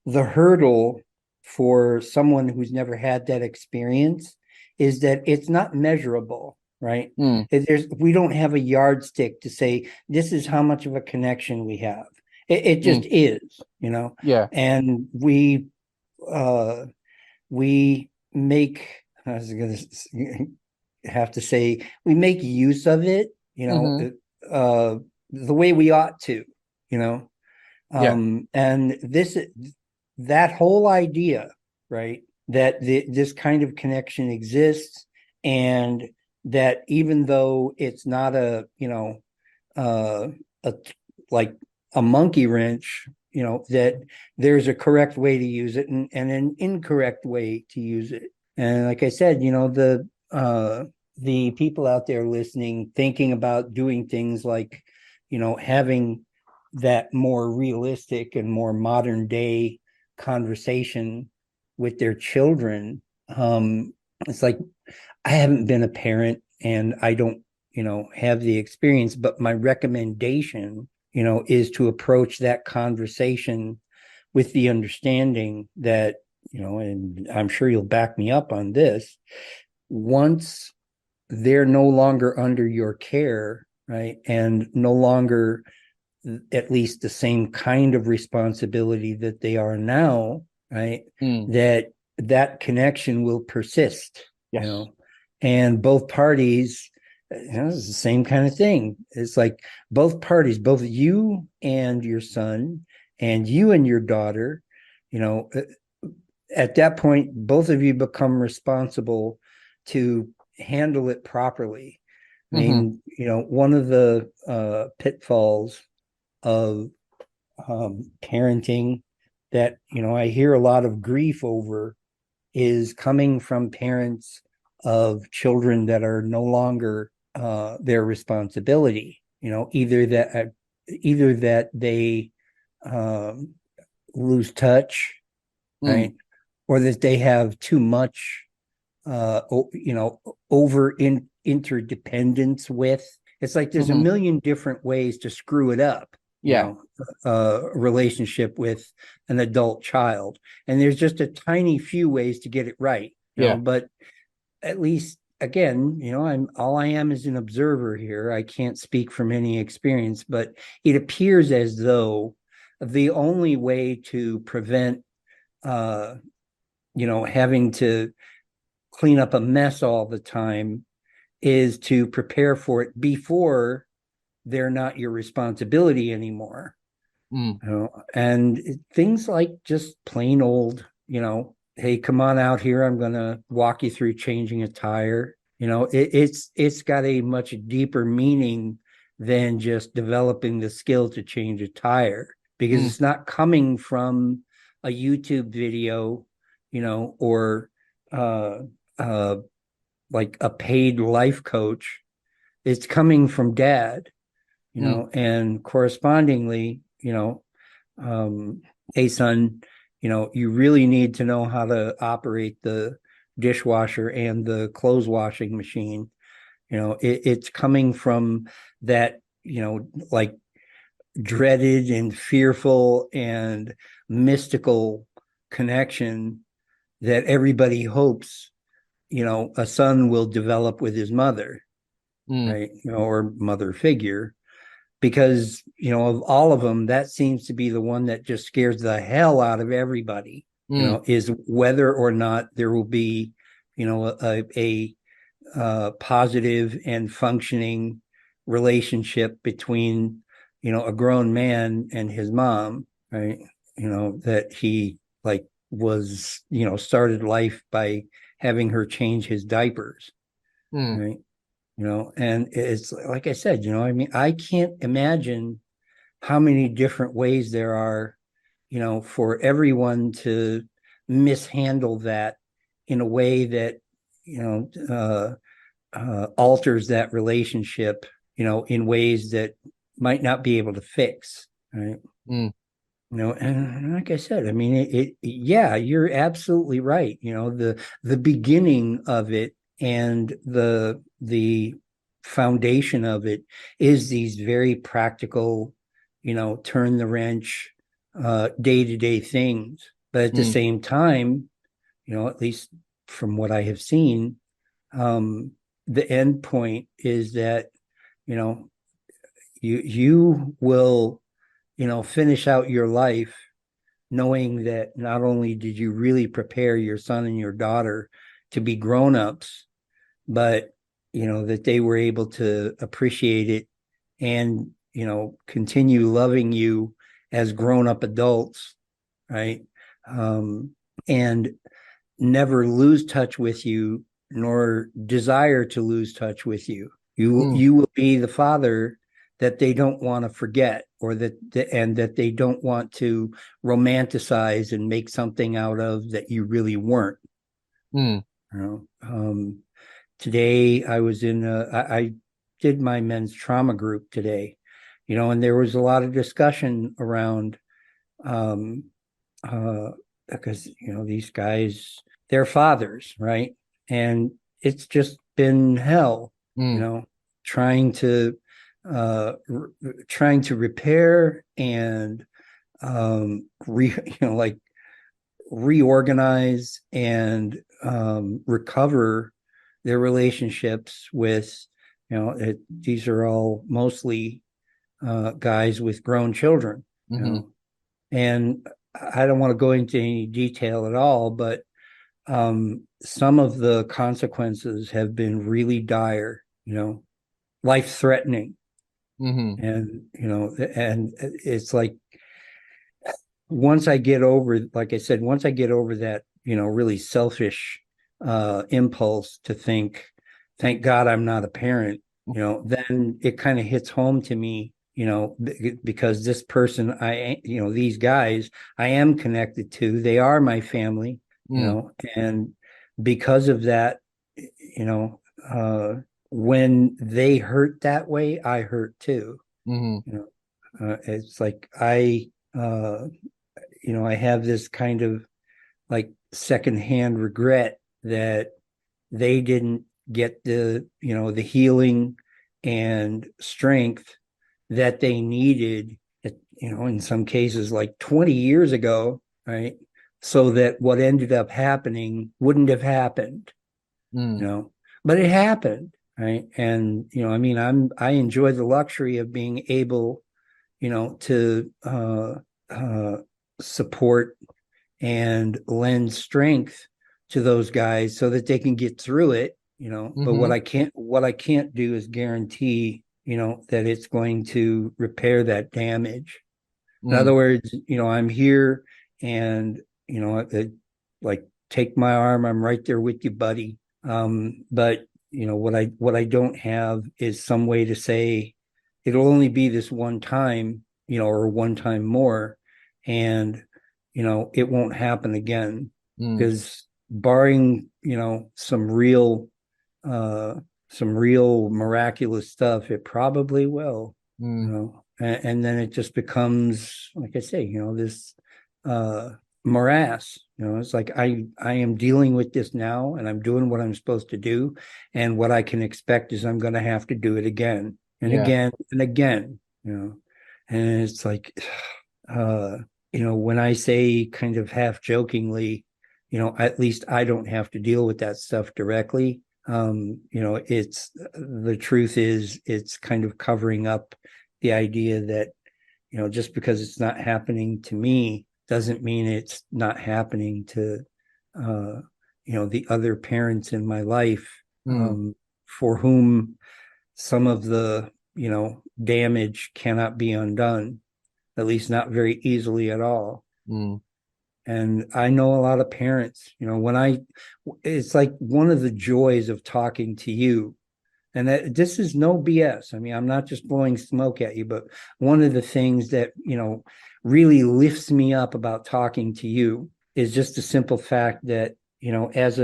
the hurdle for someone who's never had that experience is that it's not measurable, right? mm, We don't have a yardstick to say this is how much of a connection we have. It just mm, is. yeah. And uh we make, I was gonna have to say, we make use of it, hmm uh the way we ought to, you know. Yeah. And that whole idea, right, that this kind of connection exists, and that even though it's not uh, a like a monkey wrench, that there's a correct way to use it, and an incorrect way to use it. And like I said, the people out there listening, thinking about doing things like, having that more realistic and more modern day conversation with their children. It's like, I haven't been a parent and I don't, have the experience, but my recommendation, is to approach that conversation with the understanding that, and I'm sure you'll back me up on this, once they're no longer under your care, right, and no longer at least the same kind of responsibility that they are now, right? Mm, That connection will persist, yes. and both parties, it's the same kind of thing. It's like both parties, both you and your son, and you and your daughter, you know, at that point, both of you become responsible to handle it properly. I hmm mean, one of the pitfalls of parenting that I hear a lot of grief over is coming from parents of children that are no longer their responsibility. Either that they um, lose touch, Mm, right, or that they have too much over interdependence with. It's like there's a hmm million different ways to screw it up, Yeah. relationship with an adult child. And there's just a tiny few ways to get it right, Yeah. but at least again, I am is an observer here. I can't speak from any experience, but it appears as though the only way to prevent uh, having to clean up a mess all the time is to prepare for it before they're not your responsibility anymore. Mm. And things like just plain old, hey, come on out here. I'm going to walk you through changing a tire. It's got a much deeper meaning than just developing the skill to change a tire, because Mm. it's not coming from a YouTube video, or uh, uh, like a paid life coach. It's coming from dad, Mm. and correspondingly, um, hey son, you really need to know how to operate the dishwasher and the clothes washing machine. It's coming from that, like dreaded and fearful and mystical connection that everybody hopes, a son will develop with his mother, Mm. right? Or mother figure, because of all of them, that seems to be the one that just scares the hell out of everybody, Mm. is whether or not there will be a positive and functioning relationship between a grown man and his mom, right? That he like was started life by having her change his diapers, Mm. right? And it's like I said, I mean, I can't imagine how many different ways there are, for everyone to mishandle that in a way that, you know, alters that relationship, in ways that might not be able to fix. Right. Mm. And like I said, I mean, yeah, you're absolutely right. The beginning of it and the foundation of it is these very practical, turn the wrench, day-to-day things. But at the Mm. same time, at least from what I have seen, um, the end point is that, you know, you will, finish out your life knowing that not only did you really prepare your son and your daughter to be grown-ups, but that they were able to appreciate it and continue loving you as grown-up adults, right? And never lose touch with you, nor desire to lose touch with you. you Mm. you will be the father that they don't want to forget, or and that they don't want to romanticize and make something out of that you really weren't. Mm. you know Today I was I did my men's trauma group today, and there was a lot of discussion around, um because these guys, they're fathers, right? And it's just been hell, you Mm. know trying to trying to repair and like reorganize and recover their relationships with, these are all mostly guys with grown children, you Mm-hmm. know and I don't want to go into any detail at all, but some of the consequences have been really dire, life threatening. Mm-hmm. And it's like, once I get over, like I said, once I get over that, really selfish impulse to think, thank God I'm not a parent, then it kind of hits home to me, because this person, these guys I am connected to, they are my family, Mm. and because of that, you know, when they hurt that way, I hurt too. Mm-hmm. It's like I have this kind of like secondhand regret that they didn't get the healing and strength that they needed, in some cases like 20 years ago, right? So that what ended up happening wouldn't have happened, you Mm. know, but it happened, right? And, I mean, I enjoy the luxury of being able, to uh, support and lend strength to those guys so that they can get through it. But Mm-hmm. what I can't do is guarantee, that it's going to repair that damage. In other Mm, words, I'm here and, like take my arm, I'm right there with you, buddy. But what I don't have is some way to say it'll only be this one time, or one time more, and it won't happen again. mm, Because barring, uh some real miraculous stuff, it probably will, mm, and then it just becomes, like I say, this uh morass. It's like I am dealing with this now, and I'm doing what I'm supposed to do, and what I can expect is I'm going to have to do it again and yeah. again and again. And it's like, uh when I say, kind of half jokingly, at least I don't have to deal with that stuff directly. It's the truth is, it's kind of covering up the idea that, just because it's not happening to me doesn't mean it's not happening to, uh, the other parents in my life, Mm, for whom some of the, damage cannot be undone, at least not very easily at all. mm, And I know a lot of parents, it's like one of the joys of talking to you. And that this is no BS. I mean, I'm not just blowing smoke at you, but one of the things that, really lifts me up about talking to you is just the simple fact that, as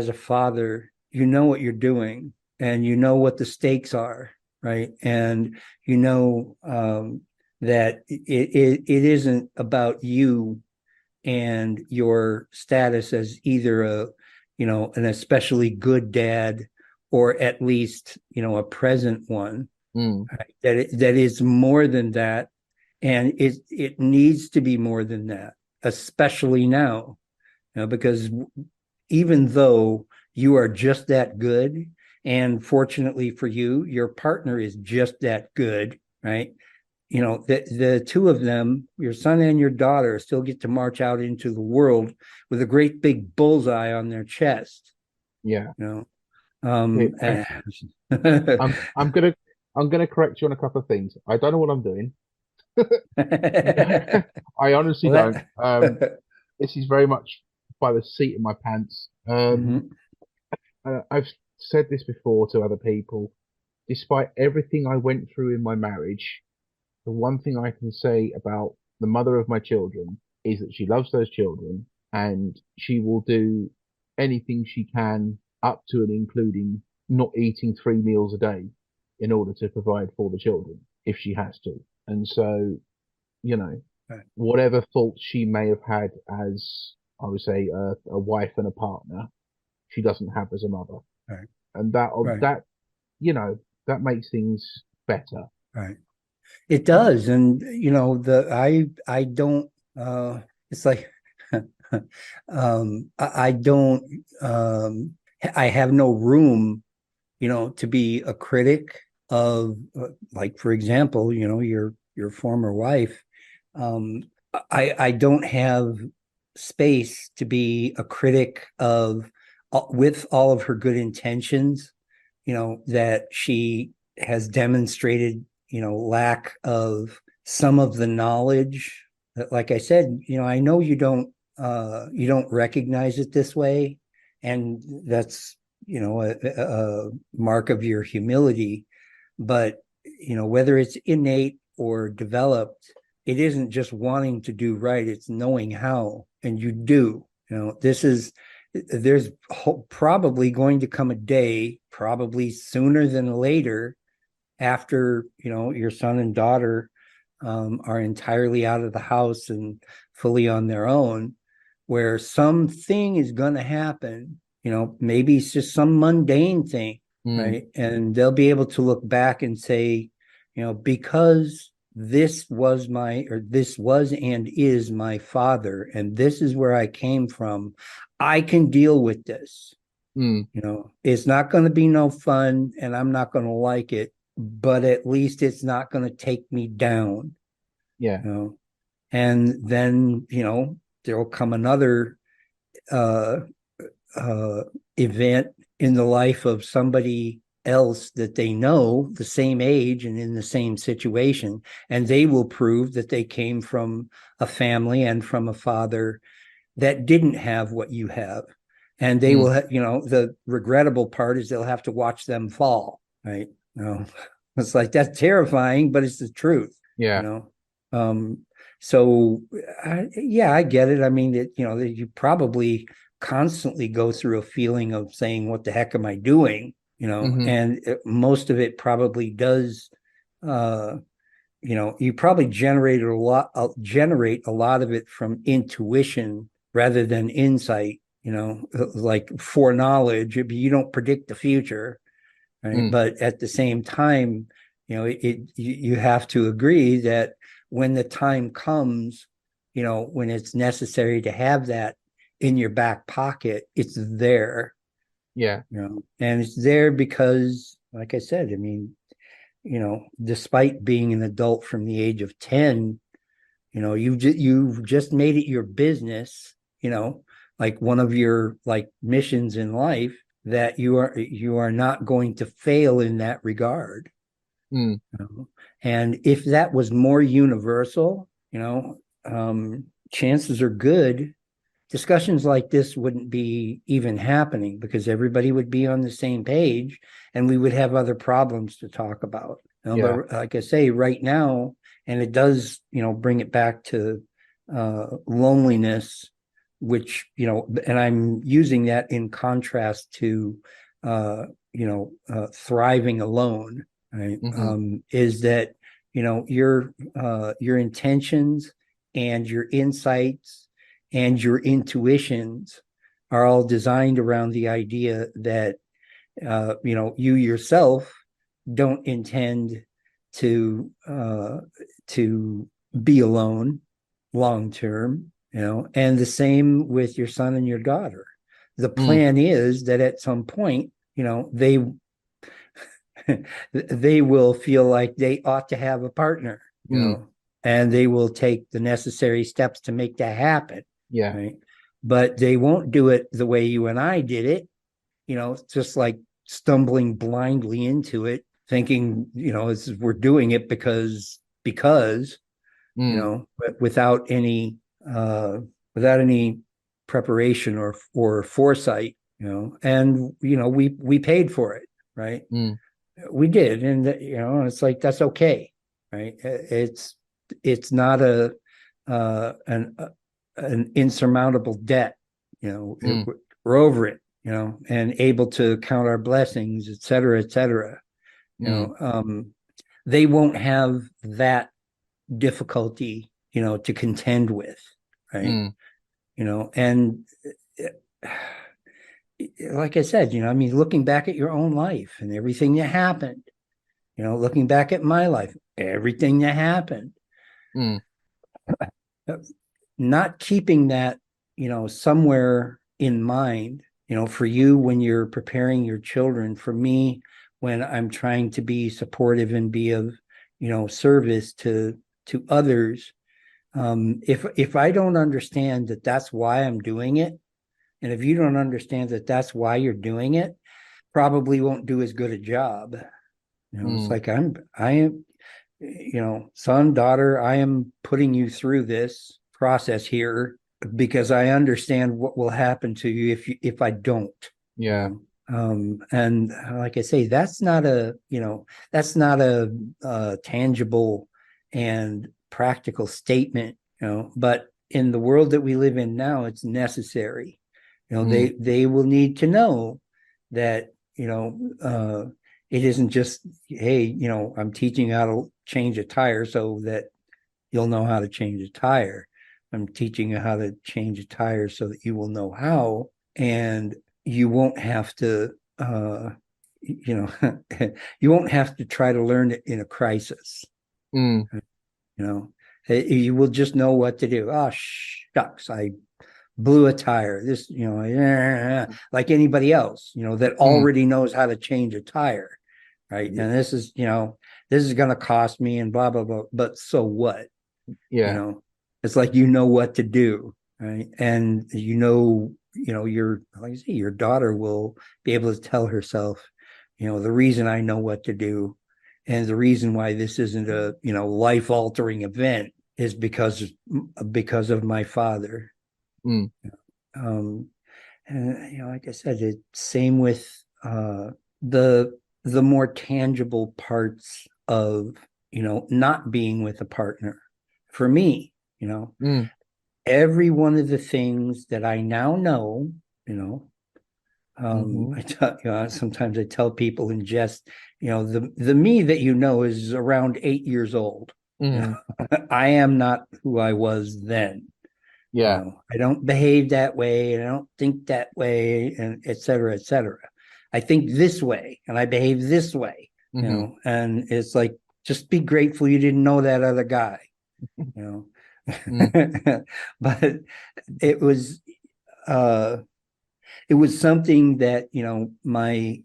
a father, you know what you're doing, and you know what the stakes are, right? And that it isn't about you and your status as either an especially good dad, or at least, a present one. mm, Right? That is more than that, and it needs to be more than that, especially now, because even though you are just that good, and fortunately for you, your partner is just that good, right? The two of them, your son and your daughter, still get to march out into the world with a great big bullseye on their chest. yeah. You know, Okay, eh, I'm gonna correct you on a couple of things. I don't know what I'm doing. I honestly well, don't. that. This is very much by the seat of my pants. Mhm. I've said this before to other people. Despite everything I went through in my marriage, the one thing I can say about the mother of my children is that she loves those children and she will do anything she can, up to and including not eating 3 meals a day, in order to provide for the children if she has to. And so, you know, Right, whatever faults she may have had as, I would say, a wife and a partner, she doesn't have as a mother. right, And right, that, that makes things better. right. It does, and I don't. It's like, I don't. I have no room, to be a critic of, like, for example, your former wife. Um, I don't have space to be a critic of, with all of her good intentions, that she has demonstrated, lack of some of the knowledge that, like I said, I know you don't recognize it this way, and that's, a mark of your humility. But whether it's innate or developed, it isn't just wanting to do right, it's knowing how, and you do. There's probably going to come a day, probably sooner than later, after your son and daughter, are entirely out of the house and fully on their own, where something is going to happen. Maybe it's just some mundane thing, Mm, right? And they'll be able to look back and say, because this was and is my father, and this is where I came from, I can deal with this. mm, It's not going to be no fun, and I'm not going to like it, but at least it's not going to take me down. yeah. you know and then, there will come another uh event in the life of somebody, else that they know the same age and in the same situation, and they will prove that they came from a family and from a father that didn't have what you have. And they will, the regrettable part is they'll have to watch them fall, right? It's like, that's terrifying, but it's the truth, Yeah. So yeah, I get it. I mean, you probably constantly go through a feeling of saying, what the heck am I doing? And most of it probably does, you probably generate a lot of it from intuition rather than insight, like foreknowledge. You don't predict the future, right? But at the same time, you have to agree that when the time comes, when it's necessary to have that in your back pocket, it's there. Yeah. And it's there because, like I said, I mean, despite being an adult from the age of 10, you've just made it your business, like one of your like missions in life, that you are not going to fail in that regard. And if that was more universal, chances are good discussions like this wouldn't be even happening, because everybody would be on the same page and we would have other problems to talk about. But like I say, right now, and it does, bring it back to loneliness, which, and I'm using that in contrast to, thriving alone, right? Is that, your intentions and your insights and your intuitions are all designed around the idea that, you yourself don't intend to be alone long term, and the same with your son and your daughter. The plan is that at some point, they they will feel like they ought to have a partner, and they will take the necessary steps to make that happen. Yeah. Right. But they won't do it the way you and I did it, just like stumbling blindly into it, thinking, we're doing it because, but without any preparation or foresight, and we paid for it, right? We did, and it's like, that's okay, right? It's not an insurmountable debt. We're over it, and able to count our blessings, et cetera, et cetera. They won't have that difficulty, to contend with, right? And like I said, I mean, looking back at your own life and everything that happened, looking back at my life, everything that happened, not keeping that, somewhere in mind, for you when you're preparing your children, for me when I'm trying to be supportive and be of, service to others. If I don't understand that that's why I'm doing it, and if you don't understand that that's why you're doing it, probably won't do as good a job. It's like, I am, son, daughter, I am putting you through this process here because I understand what will happen to you if I don't. Yeah. And like I say, that's not a tangible and practical statement, but in the world that we live in now, it's necessary. They will need to know that, it isn't just, hey, I'm teaching you how to change a tire so that you'll know how to change a tire. I'm teaching you how to change a tire so that you will know how, and you won't have to, you won't have to try to learn it in a crisis. You will just know what to do. Oh, shucks, I blew a tire. This, like anybody else, that already knows how to change a tire, right? And this is going to cost me and blah, blah, blah. But so what? Yeah. It's like, what to do, right? And your, like I say, your daughter will be able to tell herself, the reason I know what to do and the reason why this isn't a, life altering event is because of my father. Mm. Um, and like I said, it's same with the the more tangible parts of not being with a partner. For me, Mm. every one of the things that I now know, you know, Mm-hmm. sometimes I tell people in jest, the me that is around 8 years old. Mm. I am not who I was then. Yeah. I don't behave that way, and I don't think that way, and et cetera, et cetera. I think this way, and I behave this way. Mm-hmm. And it's like, just be grateful you didn't know that other guy. You Mm. know, but it was uh it was something that my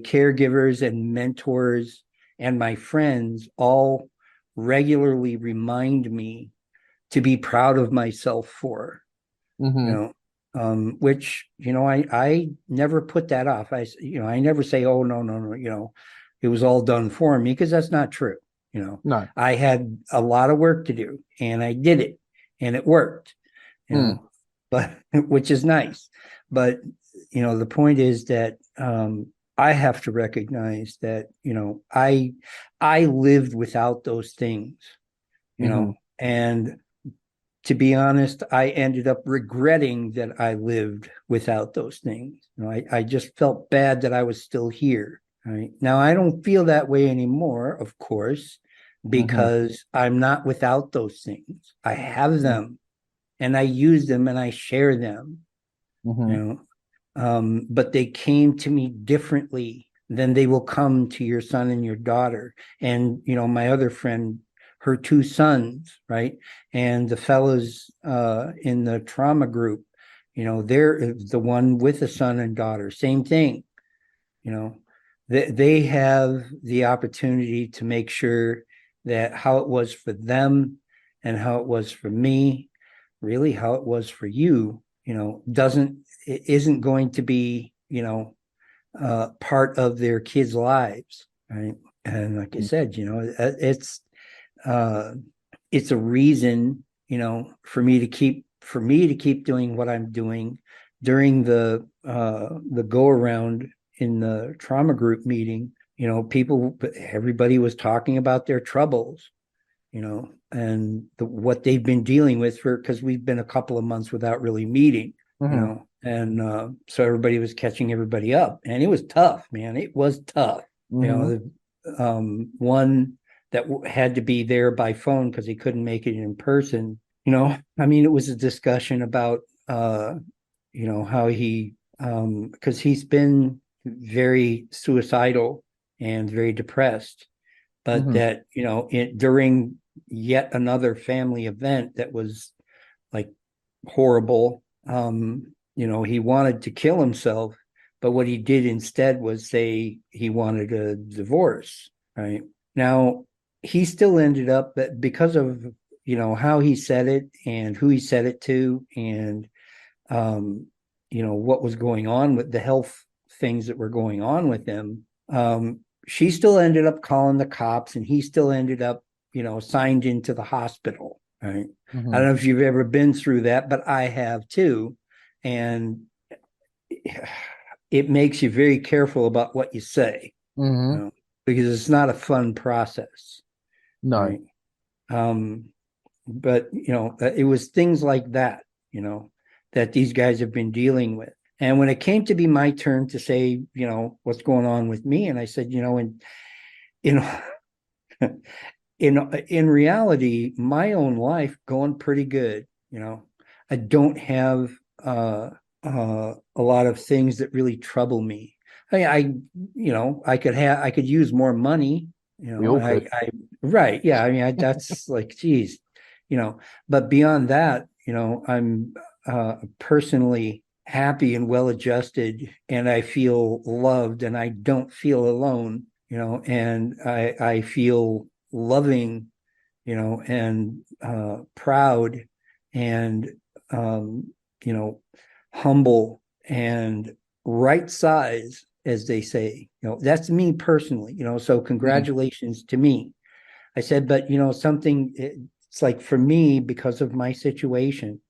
caregivers and mentors and my friends all regularly remind me to be proud of myself for, you Mm-hmm. know which I never put that off. I never say, oh, no, no, no, it was all done for me, because that's not true. No. I had a lot of work to do, and I did it, and it worked, Mm. but which is nice. But the point is that I have to recognize that I lived without those things, Mm-hmm. and to be honest, I ended up regretting that I lived without those things. I just felt bad that I was still here. Right now, I don't feel that way anymore, of course, Mm-hmm. because I'm not without those things. I have Mm. them, and I use them, and I share them. Mm-hmm. You but they came to me differently than they will come to your son and your daughter. And my other friend, her two sons, right? And the fellows in the trauma group, they're the one with a son and daughter, same thing. you know they have the opportunity to make sure that how it was for them and how it was for me, really how it was for you, doesn't it isn't going to be part of their kids' lives, right? And like I said, uh it's a reason, for me to keep doing what I'm doing during the go around in the trauma group meeting. Everybody was talking about their troubles, and what they've been dealing with, because we've been a couple of months without really meeting, Mm-hmm. and so everybody was catching everybody up, and it was tough, man. It was tough. Mm-hmm. One that had to be there by phone because he couldn't make it in person. I mean, it was a discussion about how he, because he's been very suicidal and very depressed, but Mm-hmm. that during yet another family event that was like horrible, he wanted to kill himself, but what he did instead was say he wanted a divorce. Right now, he still ended up, but because of how he said it and who he said it to, and what was going on with the health things that were going on with him. She still ended up calling the cops, and he still ended up, signed into the hospital. Right. I Mm-hmm. don't know if you've ever been through that, but I have too. And it makes you very careful about what you say, you Mm-hmm. know, because it's not a fun process. No. Right. Um, but it was things like that, that these guys have been dealing with. And when it came to be my turn to say, what's going on with me, and I said, and you know in reality, my own life going pretty good. I don't have a lot of things that really trouble me. I could use more money, We all and could. I right, yeah, I mean, that's like, geez, but beyond that, I'm personally happy and well adjusted, and I feel loved, and I don't feel alone, and I feel loving, and proud, and um, you know humble, and right size as they say. That's me personally, so congratulations to me. I said, but something, it's like for me, because of my situation,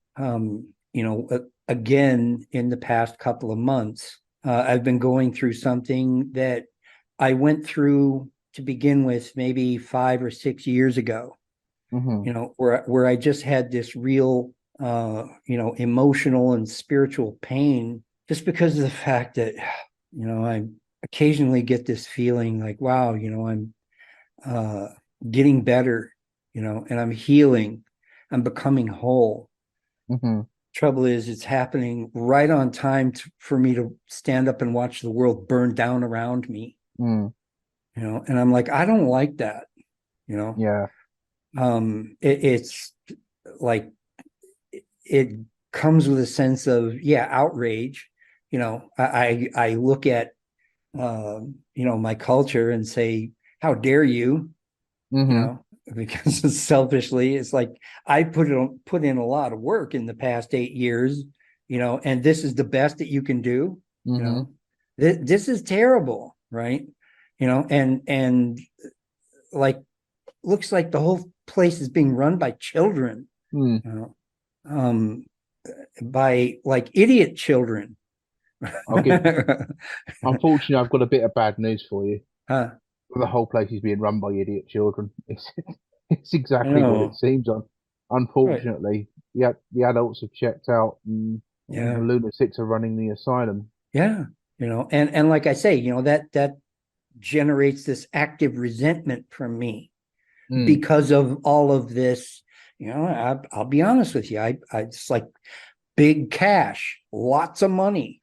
again, in the past couple of months, I've been going through something that I went through to begin with maybe 5 or 6 years ago, Mm-hmm. where I just had this real, emotional and spiritual pain just because of the fact that, I occasionally get this feeling like, wow, I'm uh, getting better, and I'm healing, I'm becoming whole. Mm-hmm. Trouble is, it's happening right on time for me to stand up and watch the world burn down around me, Mm. and I'm like, I don't like that, you know. Yeah. It's like it comes with a sense of, yeah, outrage. I look at my culture and say, how dare you, Mm-hmm. because selfishly, it's like I put in a lot of work in the past 8 years, and this is the best that you can do. you Mm-hmm. know this is terrible, right? And like, looks like the whole place is being run by children, Mm. you know um by like idiot children. I'll give. Unfortunately, I've got a bit of bad news for you. Huh, The whole place is being run by idiot children. It's I exactly what it know. seems on. Right. Unfortunately, the adults have checked out, and the Yeah. lunatics are running the asylum. Yeah. And like I say, that generates this active resentment from me Mm. because of all of this. I'll be honest with you. I it's like big cash, lots of money.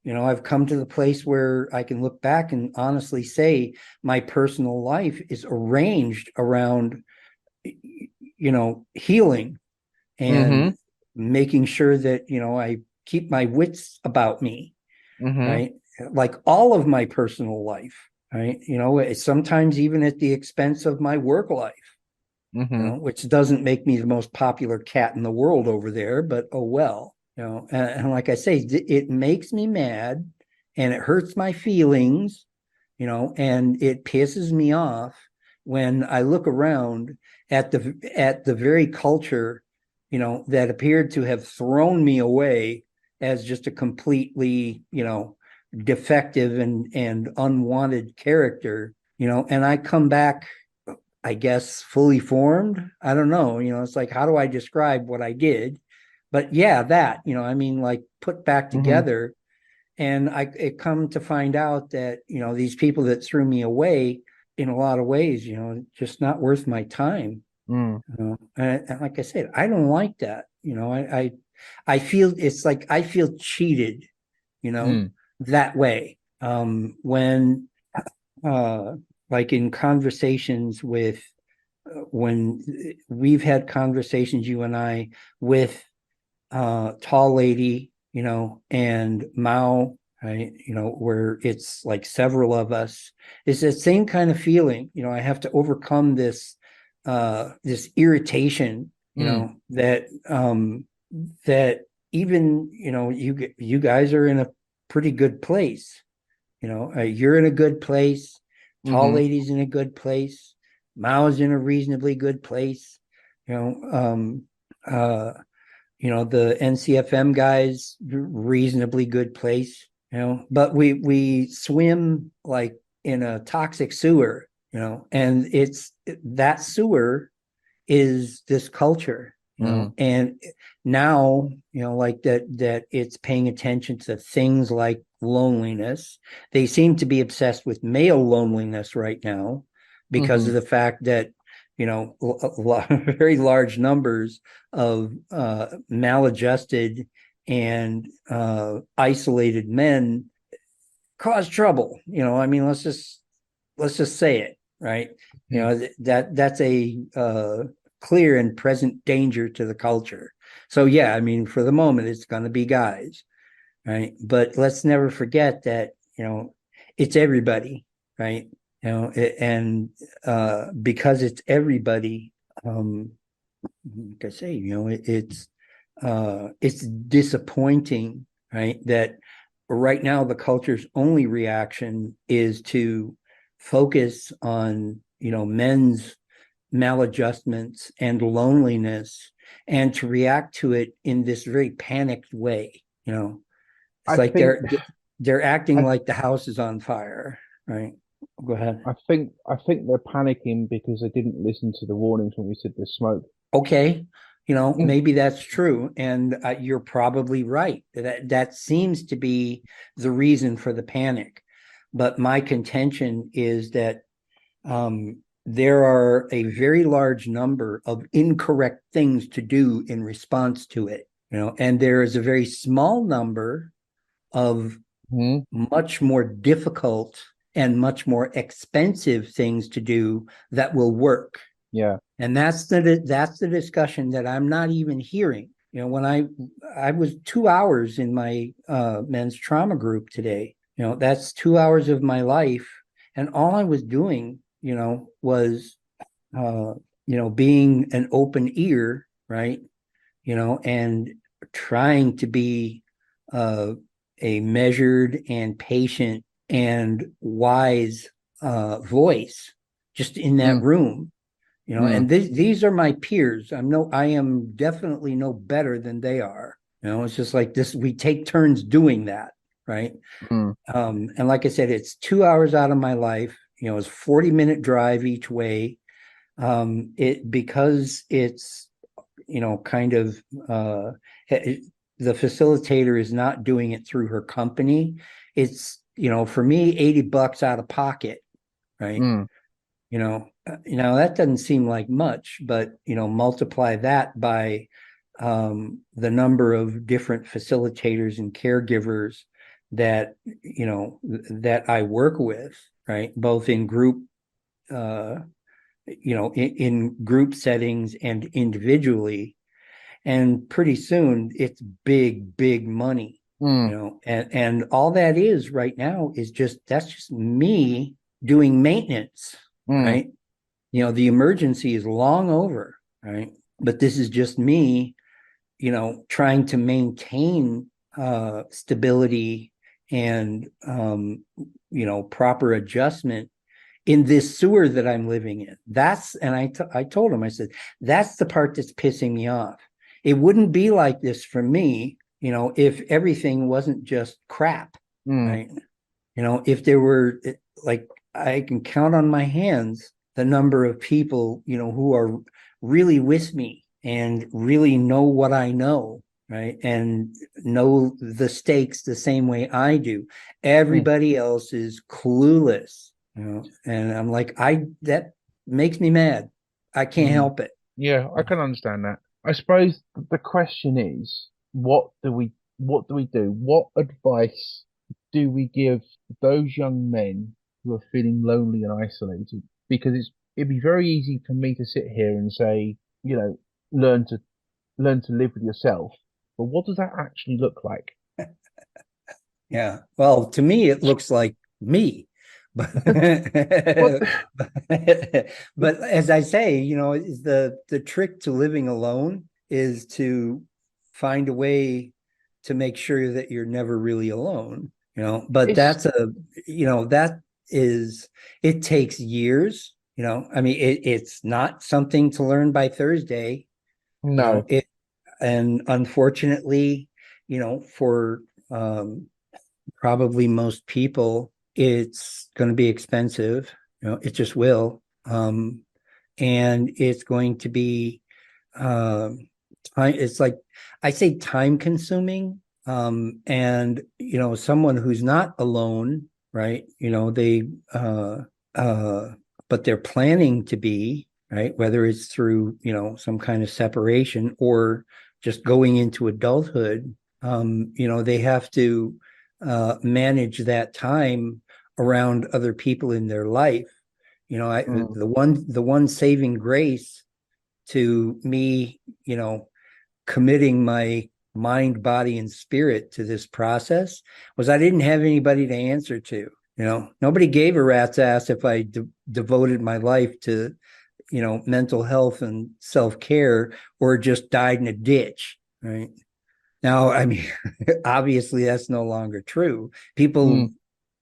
I've come to the place where I can look back and honestly say my personal life is arranged around, healing and Mm-hmm. making sure that, I keep my wits about me, Mm-hmm. right? Like all of my personal life, right? Sometimes even at the expense of my work life, Mm-hmm. which doesn't make me the most popular cat in the world over there, but oh well. And like I say, it makes me mad and it hurts my feelings, and it pisses me off when I look around at the very culture, that appeared to have thrown me away as just a completely, defective and unwanted character, and I come back, I guess, fully formed. I don't know. It's like, how do I describe what I did? But yeah, that, I mean, like put back Mm-hmm. together. And I come to find out that, these people that threw me away in a lot of ways, just not worth my time. Mm. And like I said, I don't like that. I feel, it's like I feel cheated, you know, Mm. that way. When uh like in conversations with when we've had conversations, you and I, with Tall Lady, and Mao, right? Where it's like several of us, it's the same kind of feeling. I have to overcome this irritation, Mm. that even, you guys are in a pretty good place. You're in a good place. Tall Mm-hmm. Lady's in a good place. Mao's in a reasonably good place. You know, uh, the NCFM guys, reasonably good place. But we swim like in a toxic sewer. And it's that sewer is this culture. Mm. And now, like that it's paying attention to things like loneliness. They seem to be obsessed with male loneliness right now because Mm-hmm. of the fact that, very large numbers of maladjusted and isolated men cause trouble. I mean, let's just say it, right? Mm. That's a clear and present danger to the culture. So yeah, I mean, for the moment, it's going to be guys, right? But let's never forget that, it's everybody, right? And because it's everybody, um, like I say, it's disappointing, right? That right now the culture's only reaction is to focus on, men's maladjustments and loneliness, and to react to it in this very panicked way. It's I like think they're acting I like the house is on fire, right? Go ahead. I think they're panicking because they didn't listen to the warnings when we said there's smoke. Okay, Mm, maybe that's true, and you're probably right. That seems to be the reason for the panic. But my contention is that there are a very large number of incorrect things to do in response to it, and there is a very small number of mm, much more difficult and much more expensive things to do that will work. yeah. And that's the discussion that I'm not even hearing. When I was 2 hours in my men's trauma group today, that's 2 hours of my life, and all I was doing, was being an open ear, right? And trying to be uh, a measured and patient and wise voice just in that Mm, room. mm, And these are my peers. I am definitely no better than they are. It's just like this, we take turns doing that, right? mm, And like I said, it's 2 hours out of my life. It's 40-minute drive each way. Because it's, kind of, it, the facilitator is not doing it through her company. It's, for me, $80 out of pocket, right? mm, That doesn't seem like much, but multiply that by the number of different facilitators and caregivers that that I work with, right? Both in group, uh, in group settings and individually, and pretty soon it's big, big money, mm, and all that is right now is that's just me doing maintenance, mm, right? The emergency is long over, right? But this is just me, trying to maintain stability and proper adjustment in this sewer that I'm living in. And I told him, I said, that's the part that's pissing me off. It wouldn't be like this for me, if everything wasn't just crap, mm. right? If there were, like, I can count on my hands the number of people, who are really with me and really know what I know, right? And know the stakes the same way I do. Mm. Everybody else is clueless, and I'm like, that makes me mad. I can't Mm. help it. Yeah, I can understand that. I suppose the question is, what do we do? What advice do we give those young men who are feeling lonely and isolated? Because it'd be very easy for me to sit here and say, learn to learn to live with yourself. But what does that actually look like? Yeah. Well, to me, it looks like me. But What? but as I say, is the trick to living alone is to find a way to make sure that you're never really alone, but It's that is, it takes years, I mean, it's not something to learn by Thursday, no. it, and unfortunately, for probably most people, it's going to be expensive. It just will. And it's going to be, time. It's like, I say, time consuming. And, someone who's not alone, right? Uh, but they're planning to be, right? Whether it's through, some kind of separation or just going into adulthood, they have to manage that time around other people in their life. Mm, The one saving grace to me, committing my mind, body, and spirit to this process was I didn't have anybody to answer to. Nobody gave a rat's ass if I devoted my life to, mental health and self care, or just died in a ditch, right? Now, I mean, obviously that's no longer true. People,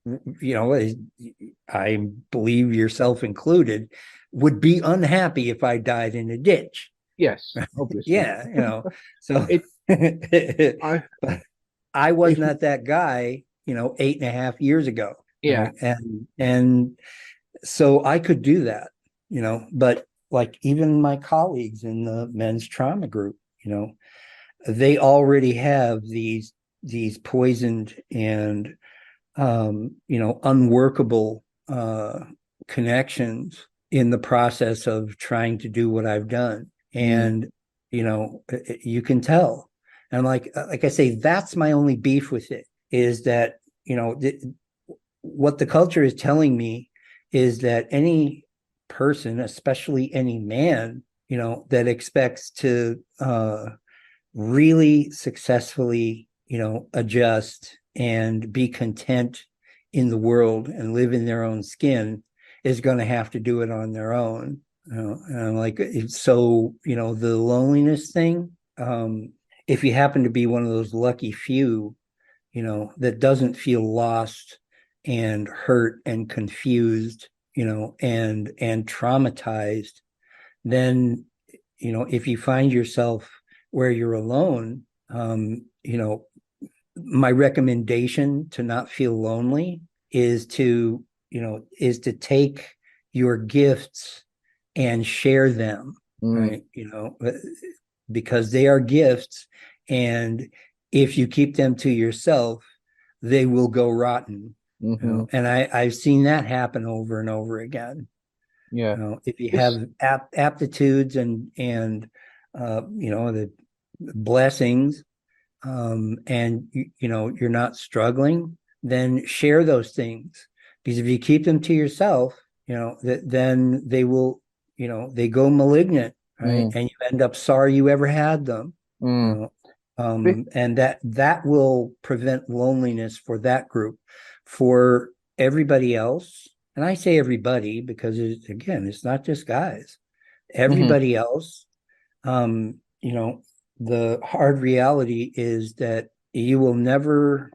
Mm, I believe yourself included, would be unhappy if I died in a ditch. yes, obviously. Yeah, so It I but I was if not that guy, 8.5 years ago. yeah. Right. And so I could do that, but like even my colleagues in the men's trauma group, they already have these poisoned and unworkable connections in the process of trying to do what I've done. Mm, And you can tell. And like I say, that's my only beef with it, is that what the culture is telling me is that any person, especially any man, that expects to really successfully, adjust and be content in the world and live in their own skin is going to have to do it on their own. And like, so, the loneliness thing, if you happen to be one of those lucky few, that doesn't feel lost and hurt and confused, and traumatized, then if you find yourself where you're alone, my recommendation to not feel lonely is to take your gifts and share them, mm, right? Because they are gifts, and if you keep them to yourself, they will go rotten. hmm And I've seen that happen over and over again. Yeah. If you This have aptitudes and the blessings, and you're not struggling, then share those things. Because if you keep them to yourself, then they go malignant, right? mm, And you end up sorry you ever had them. You mm, know, this and that will prevent loneliness for that group. For everybody else, and I say everybody because again, it's not just guys. mhm, Everybody else, the hard reality is that you will never,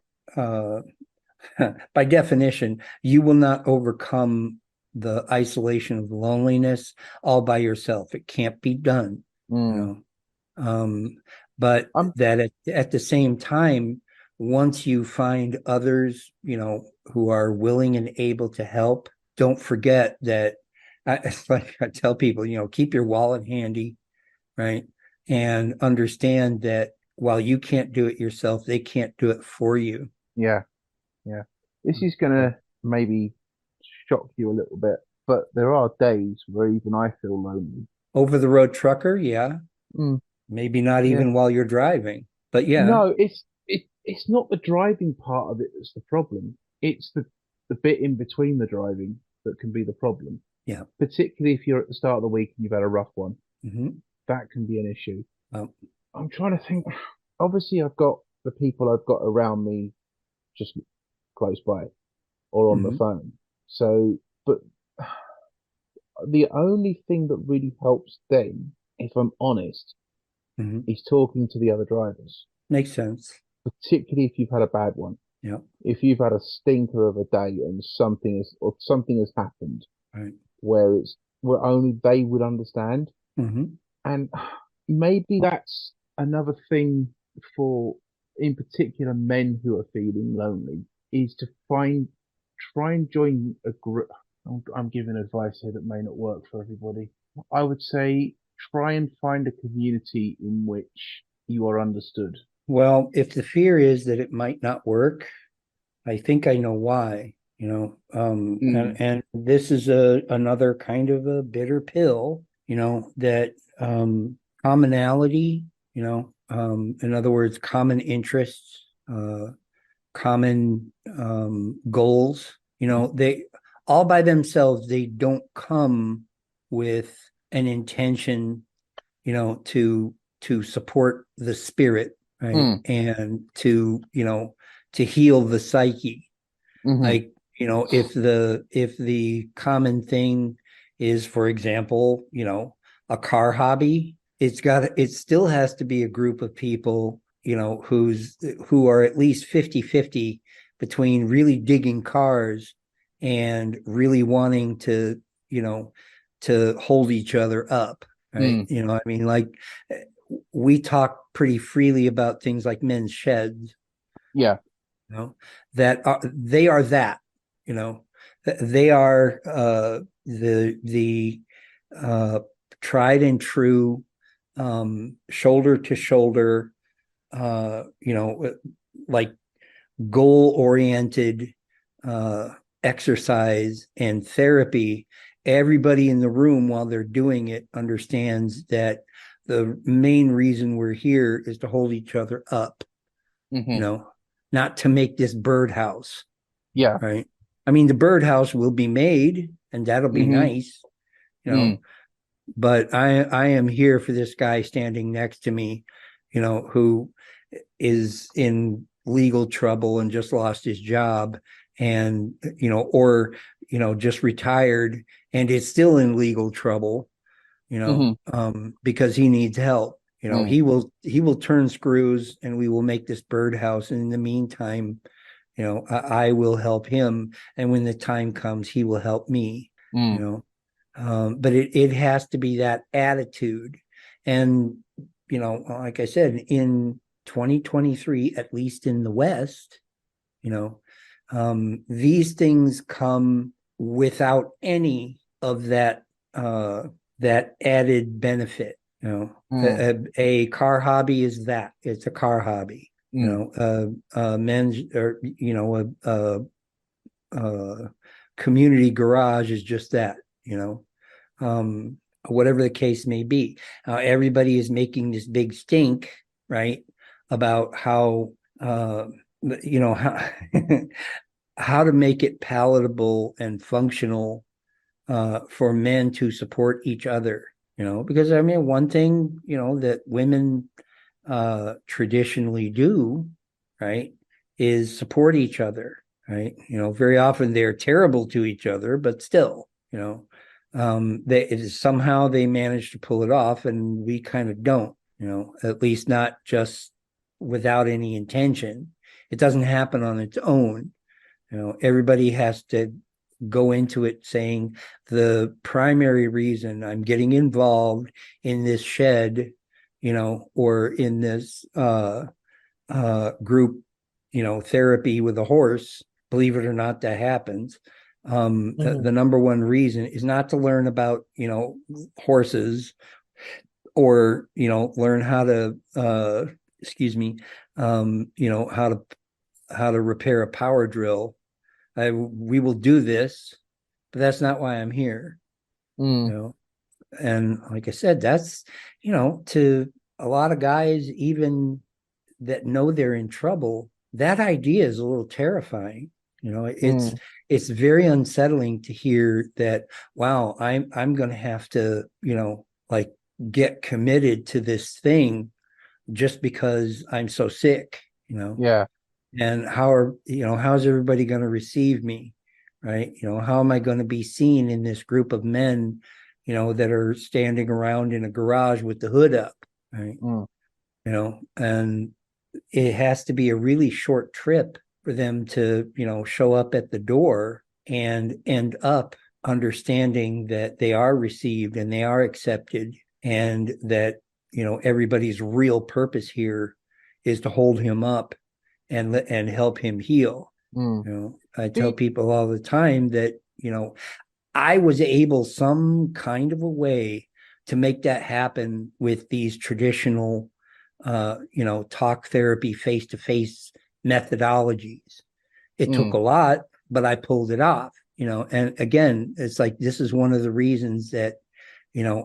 by definition, you will not overcome the isolation of loneliness all by yourself. It can't be done, you mm. know. Um, but I'm that at the same time, once you find others, who are willing and able to help, don't forget that. It's like I tell people, keep your wallet handy, right? And understand that while you can't do it yourself, they can't do it for you. yeah, yeah. This is gonna maybe shock you a little bit, but there are days where even I feel lonely. Over the road trucker, yeah. Mm, Maybe not yeah. even while you're driving, but yeah, No, it's not the driving part of it that's the problem. It's the bit in between the driving that can be the problem. yeah. Particularly if you're at the start of the week and you've had a rough one, Mm-hmm. that can be an issue. Um, I'm trying to think. Obviously, I've got the people I've got around me just close by or on the mm-hmm. phone. So, but the only thing that really helps them, if I'm honest, Mm-hmm. is talking to the other drivers, Makes sense. particularly if you've had a bad one. Yeah. If you've had a stinker of a day and something has happened Right. where only they would understand. Mm-hmm. And maybe that's another thing for, in particular, men who are feeling lonely, is to try and join a group. I'm giving advice here that may not work for everybody. I would say try and find a community in which you are understood. Well, if the fear is that it might not work, I think I know why, and Mm, this is another kind of a bitter pill, that commonality, in other words, common interests, common goals, they all by themselves, they don't come with an intention, to support the spirit, right? mm, And to heal the psyche. hmm Like, if the common thing is, for example, a car hobby, it still has to be a group of people who are at least 50-50 between really digging cars and really wanting to, to hold each other up, right? Mm. I mean, like, we talk pretty freely about things like men's sheds, Yeah. that they are you know, they are the uh, tried and true, shoulder to shoulder, like goal oriented exercise and therapy. Everybody in the room, while they're doing it, understands that the main reason we're here is to hold each other up, you Hmm. know, not to make this birdhouse, Yeah. right? I mean, the birdhouse will be made and that'll be Hmm. nice, you Mm. know, but I am here for this guy standing next to me, who is in legal trouble and just lost his job, and or just retired and is still in legal trouble, Hmm. because he needs help. Mm. He will turn screws and we will make this birdhouse, and in the meantime, I will help him, and when the time comes he will help me, you Mm. know but it has to be that attitude. And like I said, in 2023, at least in the West, these things come without any of that added benefit. Mm. A car hobby is that, it's a car hobby. Mm. Men's, or community garage is just that. you know um, Whatever the case may be. Everybody is making this big stink, right, about how, how how to make it palatable and functional, for men to support each other. Because I mean, one thing that women traditionally do, right, is support each other, right? Very often they're terrible to each other, but still, somehow they manage to pull it off, and we kind of don't. At least not just without any intention. It doesn't happen on its own. Everybody has to go into it saying, the primary reason I'm getting involved in this shed, or in this group, therapy with a horse, believe it or not, that happens. Hmm. The number one reason is not to learn about, horses, or, learn how to, excuse me, how to repair a power drill. We will do this, but that's not why I'm here. you Mm. know and like I said, that's, to a lot of guys, even that know they're in trouble, that idea is a little terrifying. It's Mm. it's very unsettling to hear that, wow, I'm going to have to, like, get committed to this thing just because I'm so sick. Yeah. And how's everybody going to receive me, right? How am I going to be seen in this group of men, that are standing around in a garage with the hood up, right? Mm. And it has to be a really short trip for them to, show up at the door and end up understanding that they are received and they are accepted, and that, everybody's real purpose here is to hold him up and help him heal. Mm. I tell Do people all the time that, I was able, some kind of a way, to make that happen with these traditional, talk therapy, face to face methodologies. It took Mm. a lot, but I pulled it off. And again, it's like, this is one of the reasons that,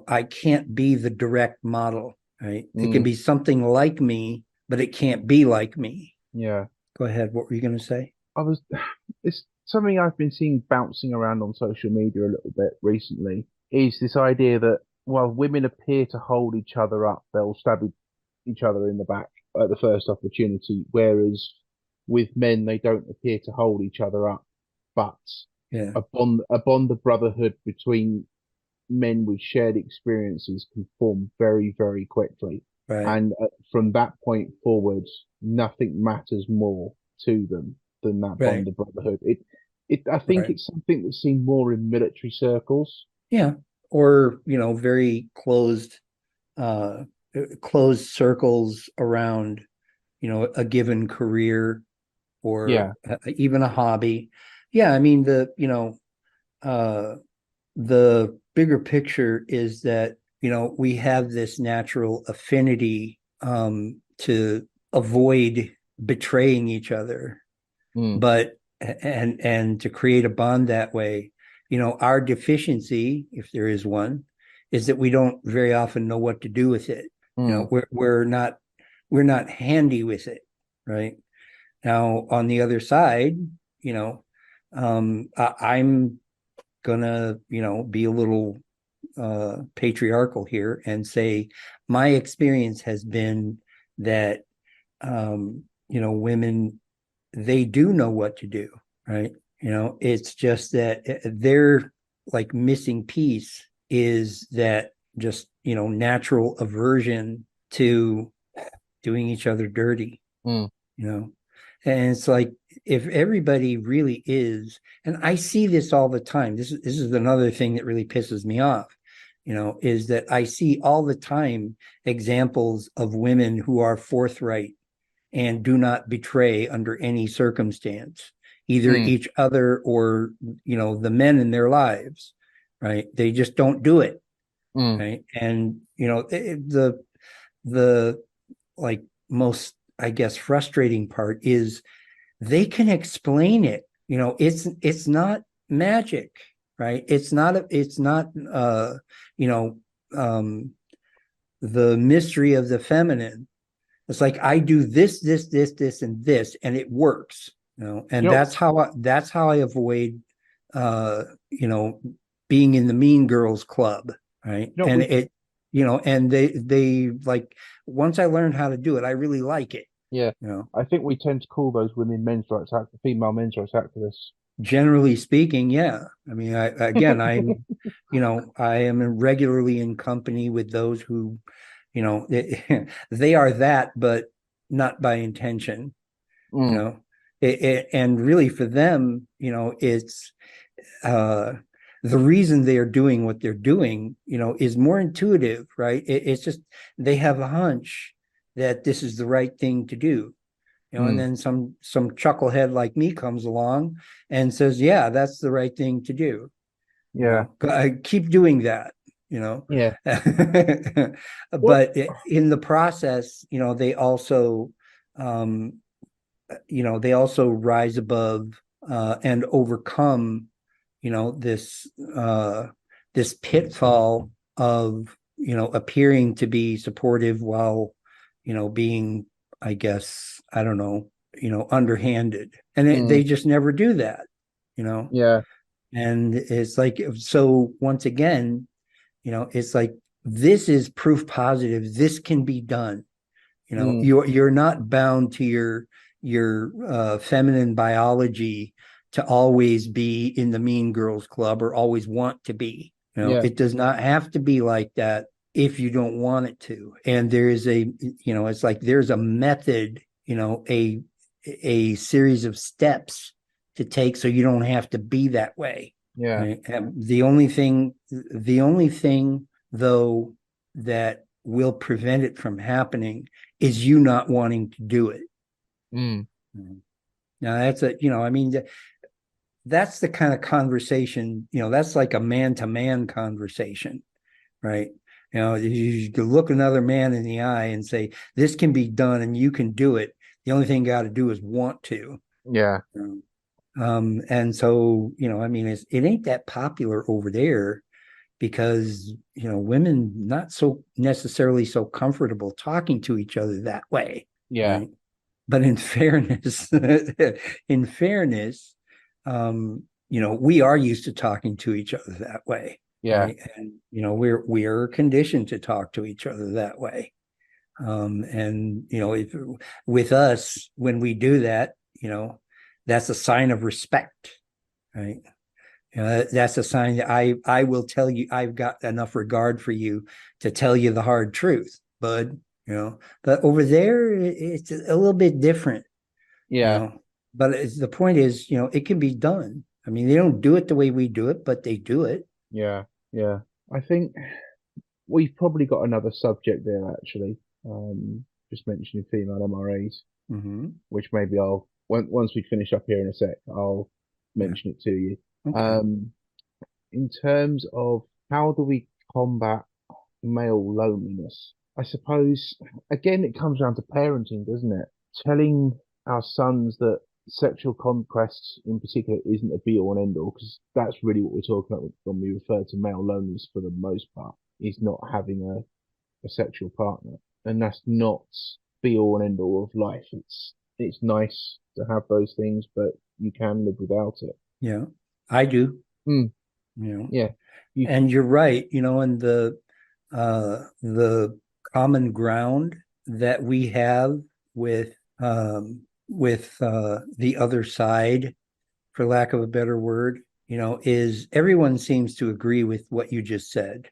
I can't be the direct model, right? It can Mm. be something like me, but it can't be like me. Yeah. Go ahead. What were you going to say? I was. It's something I've been seeing bouncing around on social media a little bit recently. Is this idea that while women appear to hold each other up, they'll stab each other in the back at the first opportunity, whereas with men they don't appear to hold each other up, but Yeah. a bond of brotherhood between men with shared experiences can form very, very quickly. Right. And from that point forwards, nothing matters more to them than that Right. bond of brotherhood. I think Right. it's something that's seen more in military circles. Yeah. Or, very uh, closed circles around, a given career or Yeah. even a hobby. Yeah. I mean, uh, the bigger picture is that, we have this natural affinity to avoid betraying each other, Mm, but and to create a bond that way. Our deficiency, if there is one, is that we don't very often know what to do with it. mm, We're not handy with it, right? Now on the other side, you know I'm gonna be a little patriarchal here and say my experience has been that women, they do know what to do, right? It's just that their like missing piece is that just natural aversion to doing each other dirty, mm, you know and it's like, if everybody really is, and I see this all the time, this is another thing that really pisses me off, is that I see all the time examples of women who are forthright and do not betray under any circumstance, either mm, each other or the men in their lives, right? They just don't do it, mm. right? And the like most, I guess, frustrating part is they can explain it. It's not magic, right? It's not you know um the mystery of the feminine. It's like, I do this and this and it works, and You know, that's how I avoid uh you know being in the mean girls club, right? you know, And we it and they like, once I learned how to do it, I really like it, yeah, you know I think we tend to call those women female men's rights activists. Generally speaking, yeah. I mean, I am regularly in company with those who, they are that, but not by intention. you Mm, know and really for them, it's uh the reason they are doing what they're doing, is more intuitive, right? It's just, they have a hunch that this is the right thing to do, and mm, then some chucklehead like me comes along and says, yeah, that's the right thing to do. yeah, I keep doing that, you know yeah. Well, but in the process, um they also rise above and overcome, this this pitfall of appearing to be supportive while being, I guess, I don't know, underhanded, and they mm, just never do that, you know yeah, and it's like, so once again, it's like, this is proof positive this can be done. mm, You're not bound to your feminine biology to always be in the mean girls club or always want to be. yeah, It does not have to be like that if you don't want it to. And there is it's like, there's a method, a series of steps to take so you don't have to be that way. yeah, Right? And the only thing though that will prevent it from happening is you not wanting to do it. mm, Now I mean, that's the kind of conversation, that's like a man to man conversation, right? You can look another man in the eye and say, this can be done and you can do it. The only thing you got to do is want to. yeah, And so, I mean, it ain't that popular over there because, women not so necessarily so comfortable talking to each other that way, yeah, right? But in fairness, in fairness, we are used to talking to each other that way, yeah, right? And we're conditioned to talk to each other that way. And if with us, when we do that, that's a sign of respect, right? That's a sign that I will tell you, I've got enough regard for you to tell you the hard truth, bud. But over there, it's a little bit different, you Yeah, know. But the point is, it can be done. I mean, they don't do it the way we do it, but they do it. yeah, yeah. I think we've probably got another subject there actually. Just mentioning female MRAs, Hmm. which maybe once we finish up here in a sec, I'll Yeah. mention it to you. Okay. Um, in terms of how do we combat male loneliness? I suppose again it comes down to parenting, doesn't it? Telling our sons that sexual conquest in particular isn't a be all and end all, because that's really what we're talking about when we refer to male loneliness for the most part, is not having a sexual partner. And that's not be all and end all of life. It's nice to have those things, but you can live without it. Yeah, I do. Mm, You know, yeah. You and you're right. And the common ground that we have with the other side, for lack of a better word, is everyone seems to agree with what you just said.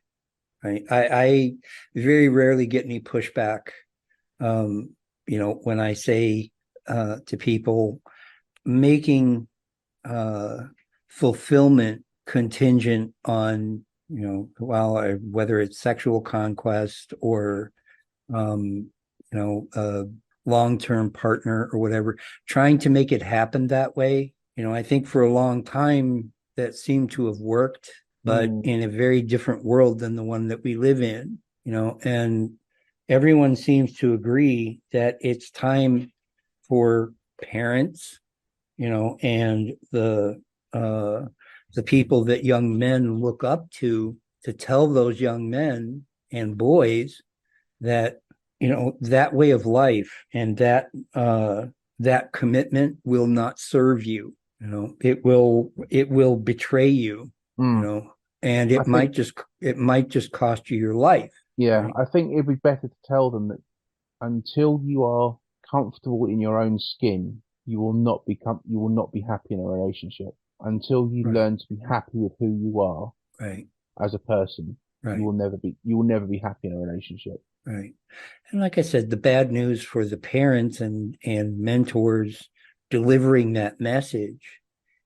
Right? I very rarely get any pushback. When I say to people, making uh, fulfillment contingent on well, whether it's sexual conquest or a long-term partner or whatever, trying to make it happen that way. I think for a long time that seemed to have worked, but mm, in a very different world than the one that we live in. And everyone seems to agree that it's time for parents, and uh, the people that young men look up to tell those young men and boys that that way of life and that commitment will not serve you. It will betray you. you mm. know and I think, it might just cost you your life, yeah, right? I think it'd be better to tell them that until you are comfortable in your own skin, you will not be happy in a relationship. Until you Right, learn to be happy with who you are right, as a person, right, you will never be happy in a relationship. right. And like I said, the bad news for the parents and mentors delivering that message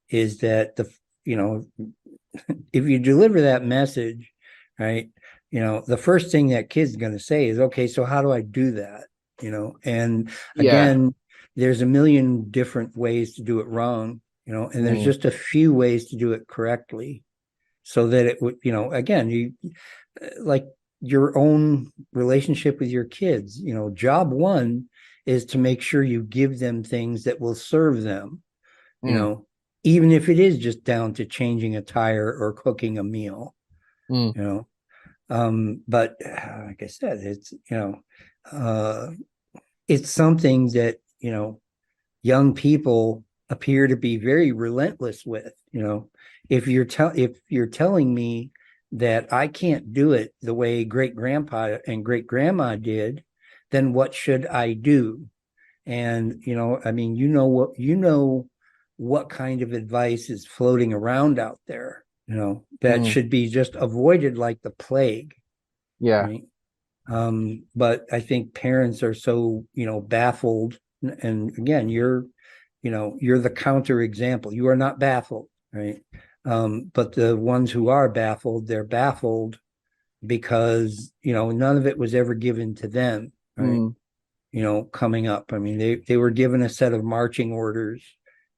is that you know if you deliver that message, right, the first thing that kid's going to say is, okay, so how do I do that? And Yeah. again, there's a million different ways to do it wrong, and there's Mm, just a few ways to do it correctly, so that it would, again, you like your own relationship with your kids. Job one is to make sure you give them things that will serve them, you mm, know, even if it is just down to changing a tire or cooking a meal, mm, you know. But like I said, uh, it's something that, young people appear to be very relentless with. If you're telling me that I can't do it the way great grandpa and great grandma did, then what should I do? And I mean, what kind of advice is floating around out there, that mm. should be just avoided like the plague, Yeah. right? But I think parents are so, baffled. And again, you're the counter example. You are not baffled, right? But the ones who are baffled, they're baffled because, none of it was ever given to them, right? Mm. Coming up. I mean, they were given a set of marching orders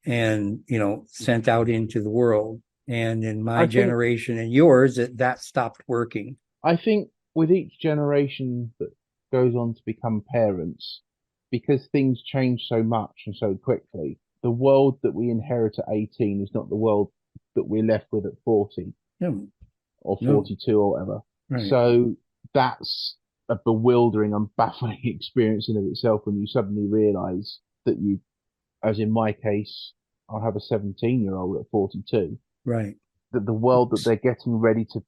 and, sent out into the world. And in my I think generation and yours, that stopped working. I think with each generation that goes on to become parents, because things change so much and so quickly, the world that we inherit at 18 is not the world that we're left with at 40 No, or no, 42 or whatever. right, So that's a bewildering and baffling experience in of itself when you suddenly realize that you, as in my case, I have a 17-year-old at 42, right. that the world that they're getting ready to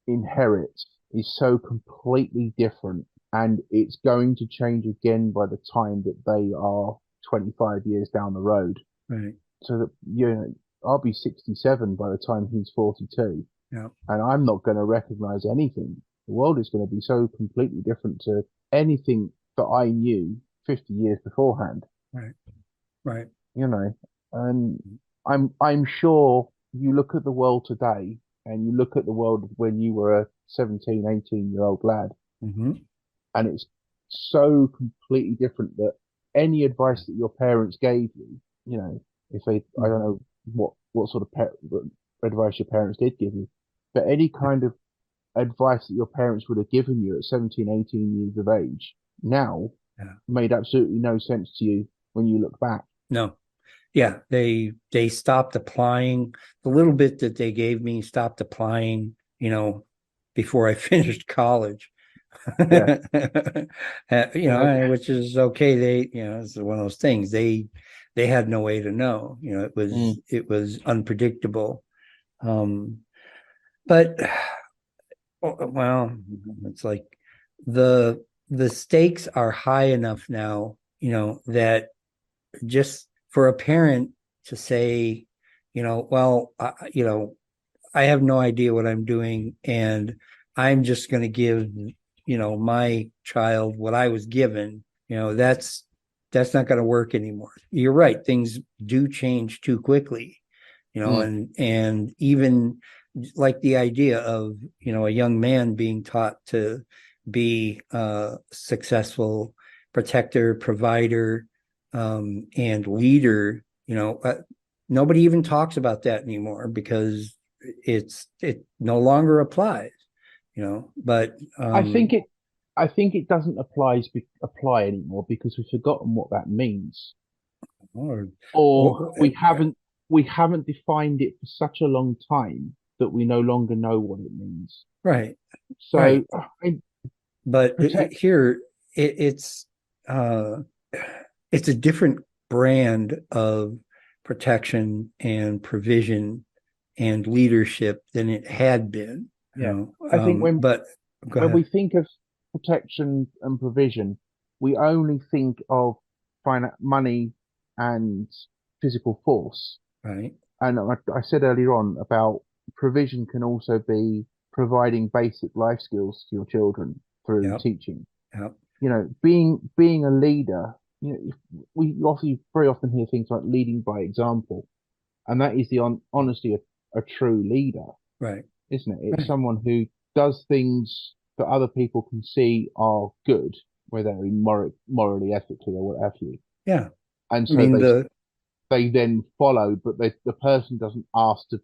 inherit is so completely different, and it's going to change again by the time that they are 25 years down the road. Right. So that, I'll be 67 by the time he's 42, Yeah. and I'm not going to recognize anything. The world is going to be so completely different to anything that I knew 50 years beforehand, Right. Right. you know. And I'm sure you look at the world today and you look at the world when you were a 17, 18-year-old lad, Hmm. and it's so completely different that any advice that your parents gave you, you know, if they, I don't know what sort of advice your parents did give you, but any kind of advice that your parents would have given you at 17, 18 years of age now Yeah. made absolutely no sense to you when you look back. No. Yeah, they stopped applying. The little bit that they gave me stopped applying, before I finished college. Yeah. Well, Which is okay. It's one of those things. They had no way to know. mm, It was unpredictable. But well, it's like the stakes are high enough now, that just for a parent to say, well, I have no idea what I'm doing, and I'm just going to give, my child what I was given. That's not going to work anymore. You're right; things do change too quickly, mm, and even like the idea of a young man being taught to be a successful protector, provider, and leader. Nobody even talks about that anymore because it no longer applies. But I think it I think it doesn't apply anymore because we've forgotten what that means, or, or or we haven't defined it for such a long time that we no longer know what it means. right, So right. I But protect. here it's uh it's a different brand of protection and provision and leadership than it had been. Yeah, I think But go when we ahead. think of protection and provision, we only think of money and physical force. Right. And I said earlier on about provision can also be providing basic life skills to your children through Yep. teaching. Yep. Being a leader, we obviously very often hear things like leading by example, and that is the honesty of a true leader, Right. isn't it? It's Right. someone who does things that other people can see are good, whether they're morally, ethically, or what have you. Yeah. And I so mean they then follow, but the person doesn't ask for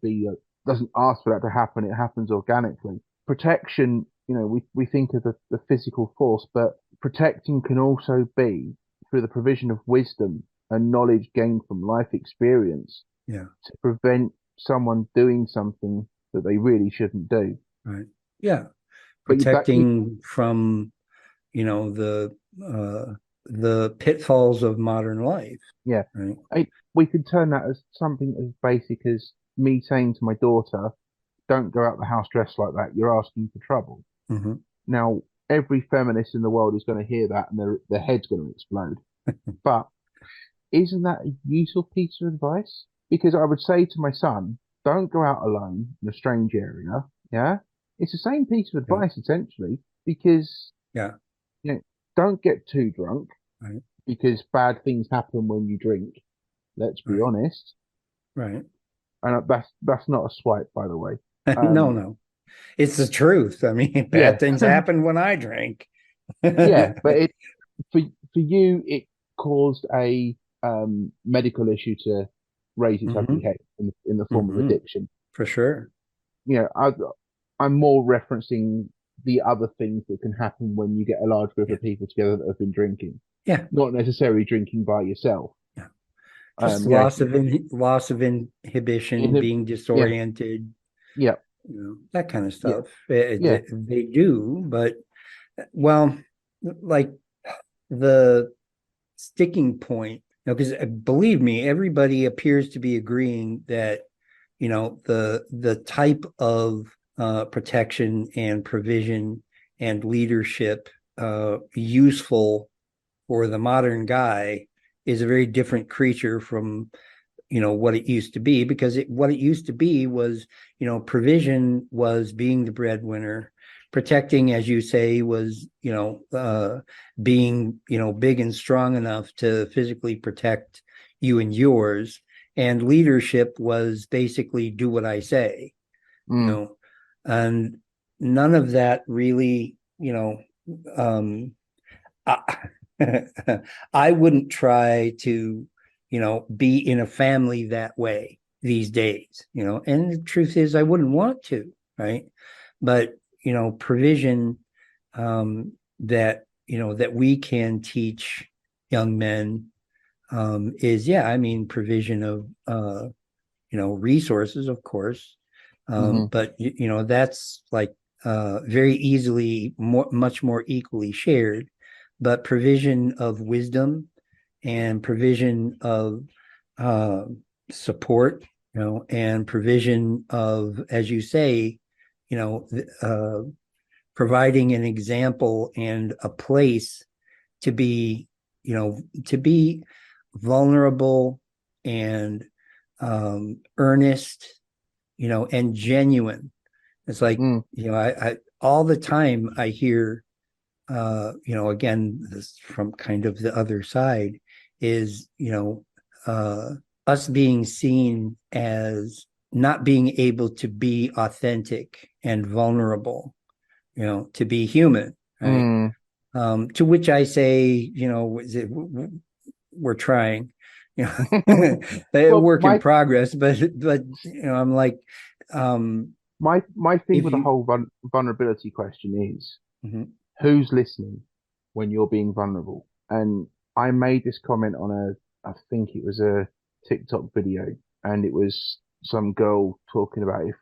that to happen. It happens organically. Protection, we think of the physical force, but protecting can also be through the provision of wisdom and knowledge gained from life experience yeah. to prevent someone doing something that they really shouldn't do. Right. Yeah. But Protecting from, you know, the uh the pitfalls of modern life. yeah, Right. we could turn that as something as basic as me saying to my daughter, "Don't go out the house dressed like that. You're asking for trouble." Hmm. Now, every feminist in the world is going to hear that and their head's going to explode. But isn't that a useful piece of advice? Because I would say to my son, don't go out alone in a strange area. Yeah. It's the same piece of Yeah. advice essentially, because, Yeah. you know, don't get too drunk Right. because bad things happen when you drink. Let's be Right. honest. Right. And that's not a swipe, by the way. No, Um, no. It's the truth. I mean, bad yeah, things happen when I drink. yeah, but for you, it caused a medical issue to raise its ugly Hmm. head in the form of Hmm. addiction. For sure. I'm more referencing the other things that can happen when you get a large group Yeah. of people together that have been drinking, Yeah. not necessarily drinking by yourself. Yeah. Just Yeah, loss of inhibition, in being yeah, disoriented, yeah, that kind of yeah, stuff. yeah, They do, but well, like the sticking point, because believe me, everybody appears to be agreeing that the type of protection and provision and leadership useful for the modern guy is a very different creature from what it used to be, because what it used to be was provision was being the breadwinner, protecting, as you say, was, being, big and strong enough to physically protect you and yours. And leadership was basically do what I say, and none of that really, I, I wouldn't try to, be in a family that way these days, and the truth is I wouldn't want to, right? But, provision, that, that we can teach young men, is, provision of, resources, of course. But, that's like, very easily, much more equally shared, but provision of wisdom and provision of, support, and provision of, as you say, providing an example and a place to be, to be vulnerable and, earnest, and genuine. It's like, I all the time I hear, again, this from kind of the other side is, us being seen as not being able to be authentic and vulnerable, to be human, right? To which I say, we're trying, a Well, work in progress, but I'm like, my thing if with the you, whole vulnerability question is Mhm. who's listening when you're being vulnerable? And I made this comment on I think it was a TikTok video, and it was some girl talking about if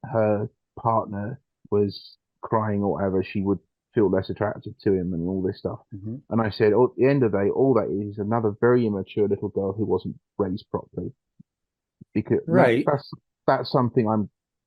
her partner was crying or whatever, she would feel less attracted to him and all this stuff. Mhm. And I said, oh, at the end of the day, all that is another very immature little girl who wasn't raised properly. Because Right, that's something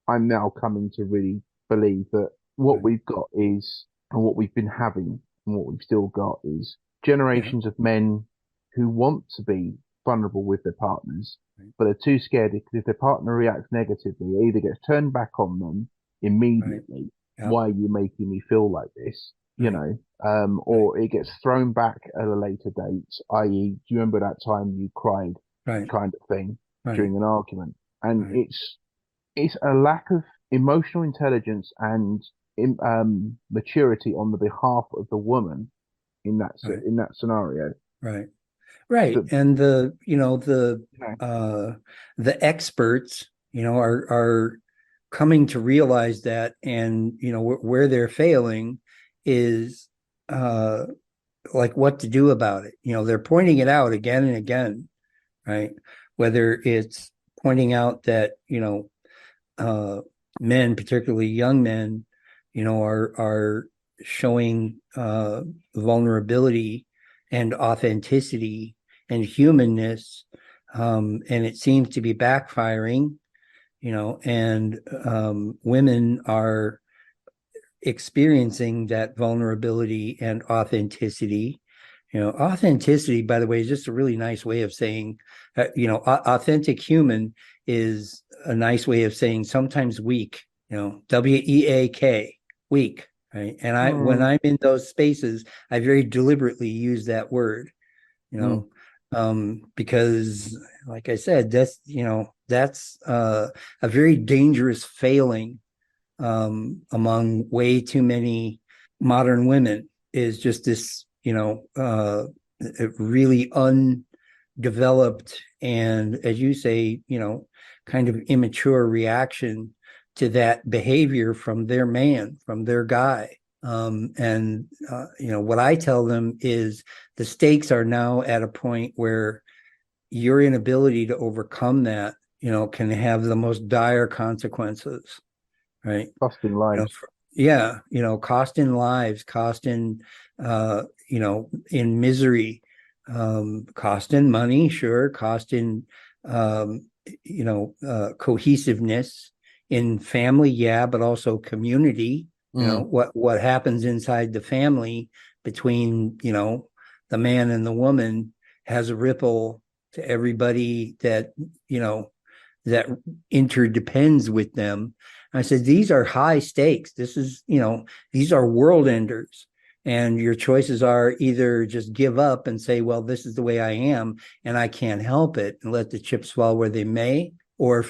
I'm now coming to really believe that what right, we've got is, and what we've been having, and what we've still got is yeah, generations of men who want to be vulnerable with their partners, right, but are too scared because if their partner reacts negatively, it either gets turned back on them right, immediately. yeah, Why are you making me feel like this? right, right, Or it gets thrown back at a later date, i.e., do you remember that time you cried, right, kind of thing, right, during an argument? And right, it's a lack of emotional intelligence and maturity on the behalf of the woman right, in that scenario. right. Right. That And you know, uh the experts, are coming to realize that, and where they're failing is, uh like what to do about it. They're pointing it out again and again, right? Whether it's pointing out that, uh men, particularly young men, are showing, vulnerability and authenticity and humanness, and it seems to be backfiring, and, women are experiencing that vulnerability and authenticity. Authenticity, by the way, is just a really nice way of saying, authentic human is a nice way of saying sometimes weak, weak, weak, right? And when mm, I'm in those spaces, I very deliberately use that word, you mm, know, because, like I said, that's a very dangerous failing, among way too many modern women, is just this, really undeveloped and, as you say, kind of immature reaction to that behavior from their man, from their guy. And what I tell them is the stakes are now at a point where your inability to overcome that, can have the most dire consequences, right? costing you know lives. yeah, cost in lives, cost in, in misery, cost in money, sure, cost in, cohesiveness in family, yeah, but also community. Mm, What happens inside the family between, the man and the woman has a ripple to everybody that, that interdepends with them. I said, these are high stakes. This is, these are world enders. And your choices are either just give up and say, well, this is the way I am and I can't help it and let the chips fall where they may, or,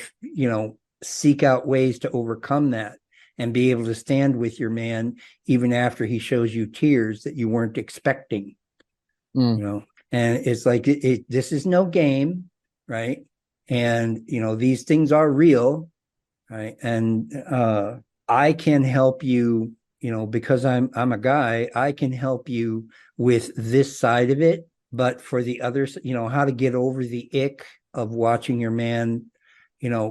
seek out ways to overcome that and be able to stand with your man even after he shows you tears that you weren't expecting. And it's like, this is no game, right? And these things are real, right? And I can help you, because I'm a guy, I can help you with this side of it. But for the others, how to get over the ick of watching your man,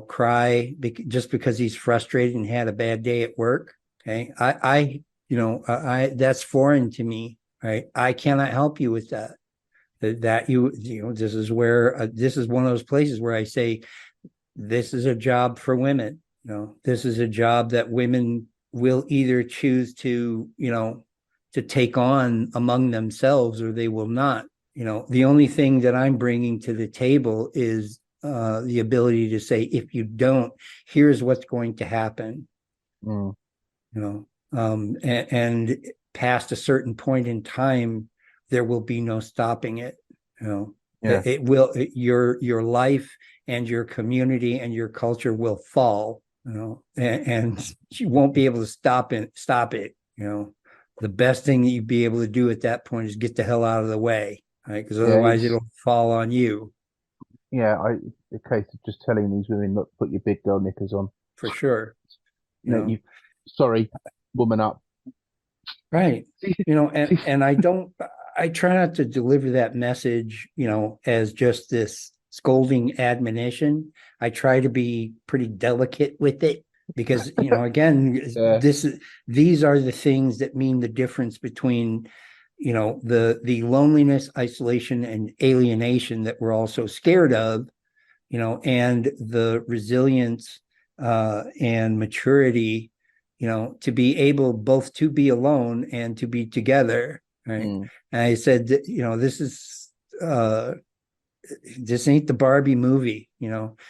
cry just because he's frustrated and had a bad day at work. Okay, I that's foreign to me, right? I cannot help you with that. This is where this is one of those places where I say this is a job for women. This is a job that women will either choose to take on among themselves, or they will not. The only thing that I'm bringing to the table is the ability to say, if you don't, here's what's going to happen. And past a certain point in time, there will be no stopping it. It will, your life and your community and your culture will fall, and you won't be able to stop it. The best thing that you'd be able to do at that point is get the hell out of the way, right? Because otherwise it'll fall on you. The case of just telling these women, look, put your big girl knickers on. For sure. Sorry, woman up. Right. And I try not to deliver that message, as just this scolding admonition. I try to be pretty delicate with it because, again, these are the things that mean the difference between, the loneliness, isolation, and alienation that we're all so scared of, and the resilience and maturity, to be able both to be alone and to be together. Right. And I said, this ain't the Barbie movie,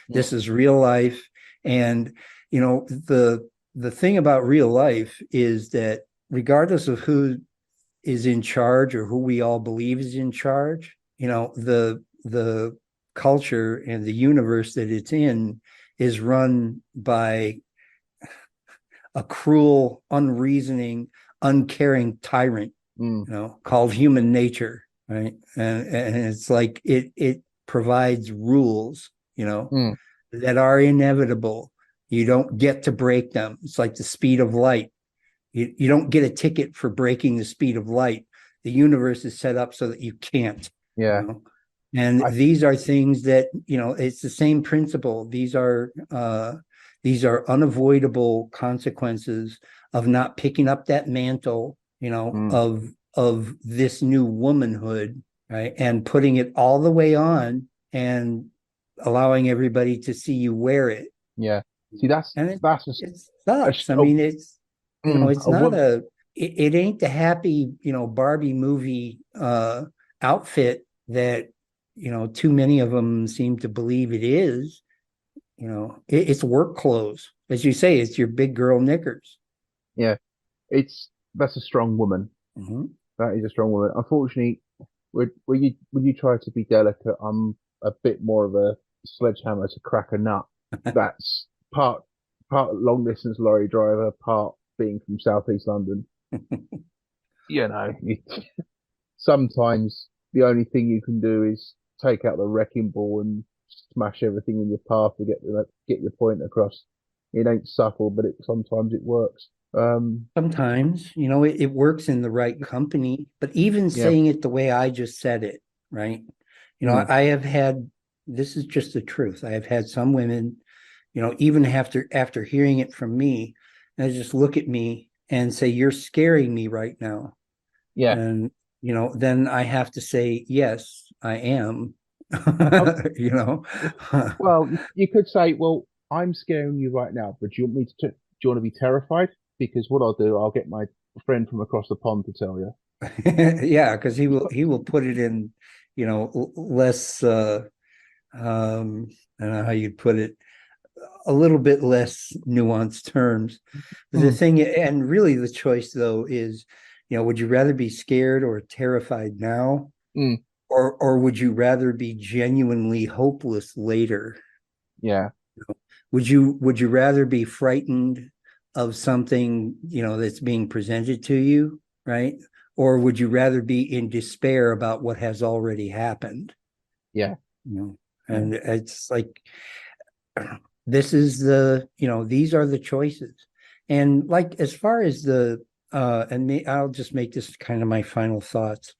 this is real life. And, the thing about real life is that regardless of who is in charge or who we all believe is in charge, the culture and the universe that it's in is run by a cruel, unreasoning, uncaring tyrant, called human nature, right? And it's like it provides rules, that are inevitable. You don't get to break them. It's like the speed of light. You don't get a ticket for breaking the speed of light. The universe is set up so that you can't. And these are things that, it's the same principle. These are unavoidable consequences of not picking up that mantle, of this new womanhood, right? And putting it all the way on and allowing everybody to see you wear it. Yeah. See, it sucks. I mean, it's, it's not it ain't the happy, Barbie movie outfit that, too many of them seem to believe it is. It's work clothes. As you say, it's your big girl knickers. Yeah. That's a strong woman. That is a strong woman. Unfortunately, when you try to be delicate, I'm a bit more of a sledgehammer to crack a nut. That's part long distance lorry driver, part being from Southeast London. Sometimes the only thing you can do is take out the wrecking ball and smash everything in your path to get your point across. It ain't subtle, but sometimes it works. Sometimes, it works in the right company, but even saying it the way I just said it, right? I have had, this is just the truth. I have had some women, even after hearing it from me, they just look at me and say, you're scaring me right now. Yeah. And, then I have to say, yes, I am. Well, you could say, well, I'm scaring you right now, but do you want to be terrified? Because what I'll do, I'll get my friend from across the pond to tell you. Yeah, because he will put it in, less I don't know how you'd put it, a little bit less nuanced terms. But the Mm, thing, and really the choice though is, would you rather be scared or terrified now, mm, or would you rather be genuinely hopeless later? yeah. Would you rather be frightened of something, that's being presented to you, right? Or would you rather be in despair about what has already happened? Yeah. You know, Yeah. and it's like these are the choices. And like as far as I'll just make this kind of my final thoughts.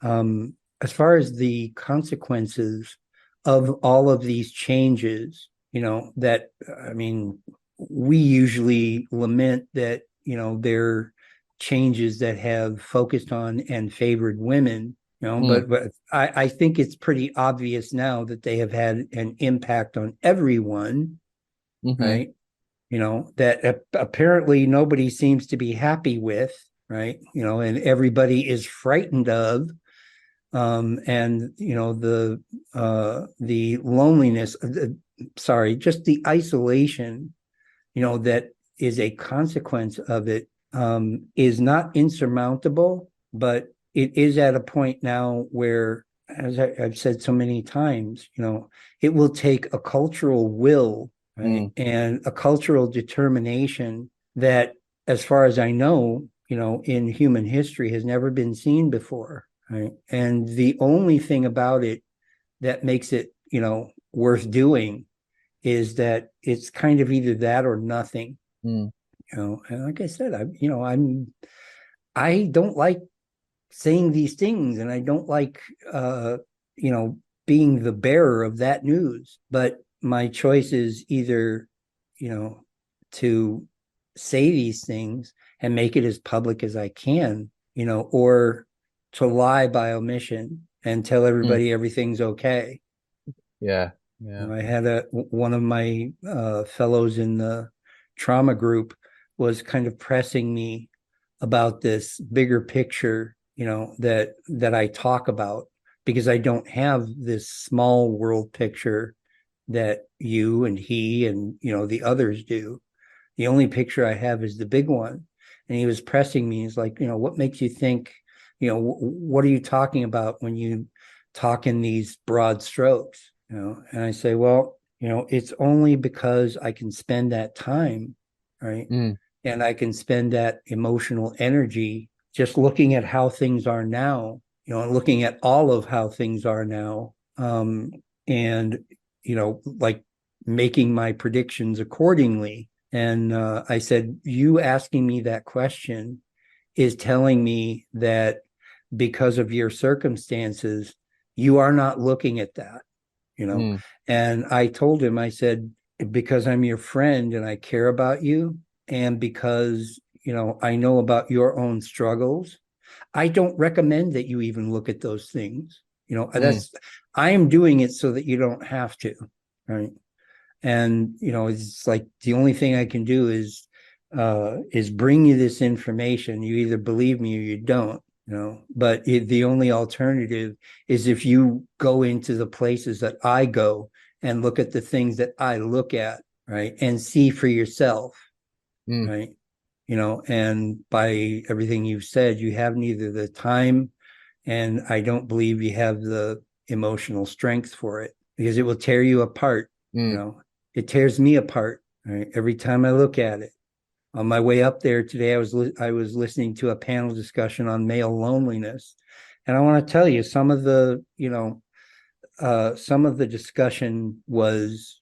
As far as the consequences of all of these changes, that I mean, we usually lament that, they're changes that have focused on and favored women, Mm, but I think it's pretty obvious now that they have had an impact on everyone, mm-hmm. right? That apparently nobody seems to be happy with, right? And everybody is frightened of, and the loneliness, sorry, just the isolation, that is a consequence of it, is not insurmountable, but it is at a point now where, as I've said so many times, it will take a cultural will, right, Mm, and a cultural determination that, as far as I know, in human history has never been seen before, right? And the only thing about it that makes it, worth doing is that it's kind of either that or nothing, mm, and like I said, I don't like saying these things, and I don't like, you know being the bearer of that news, but my choice is either, to say these things and make it as public as I can, or to lie by omission and tell mm. everybody everything's okay. Yeah. Yeah. I had one of my fellows in the trauma group was kind of pressing me about this bigger picture, that I talk about, because I don't have this small world picture that you and he and the others do. The only picture I have is the big one. And he was pressing me. He's like, what makes you think, what are you talking about when you talk in these broad strokes? And I say, well, it's only because I can spend that time, right? Mm, And I can spend that emotional energy just looking at how things are now, and looking at all of how things are now. And, like making my predictions accordingly. And I said, you asking me that question is telling me that because of your circumstances, you are not looking at that, you know. mm, And I told him, I said, because I'm your friend and I care about you, and because, I know about your own struggles, I don't recommend that you even look at those things. mm, I am doing it so that you don't have to, right? And it's like the only thing I can do is bring you this information. You either believe me or you don't, but the only alternative is if you go into the places that I go and look at the things that I look at, right, and see for yourself, mm, right. And by everything you've said, you have neither the time, and I don't believe you have the emotional strength for it, because it will tear you apart. you mm. know it tears me apart, right, every time I look at it. On my way up there today, I was listening to a panel discussion on male loneliness, and I want to tell you, some of the discussion was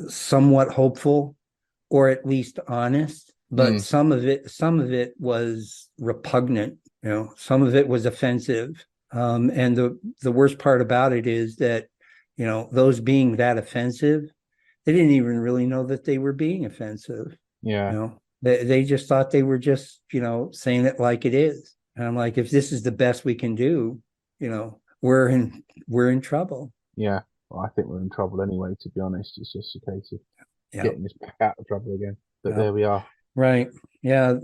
somewhat hopeful, or at least honest, but Mm, some of it was repugnant. Some of it was offensive. And the worst part about it is that, those being that offensive, they didn't even really know that they were being offensive. yeah. They just thought they were just, saying it like it is. And I'm like, if this is the best we can do, we're in trouble. Yeah. Well, I think we're in trouble anyway, to be honest. It's just a case of Yeah. getting us back out of trouble again. But Yeah. there we are. Right. Yeah.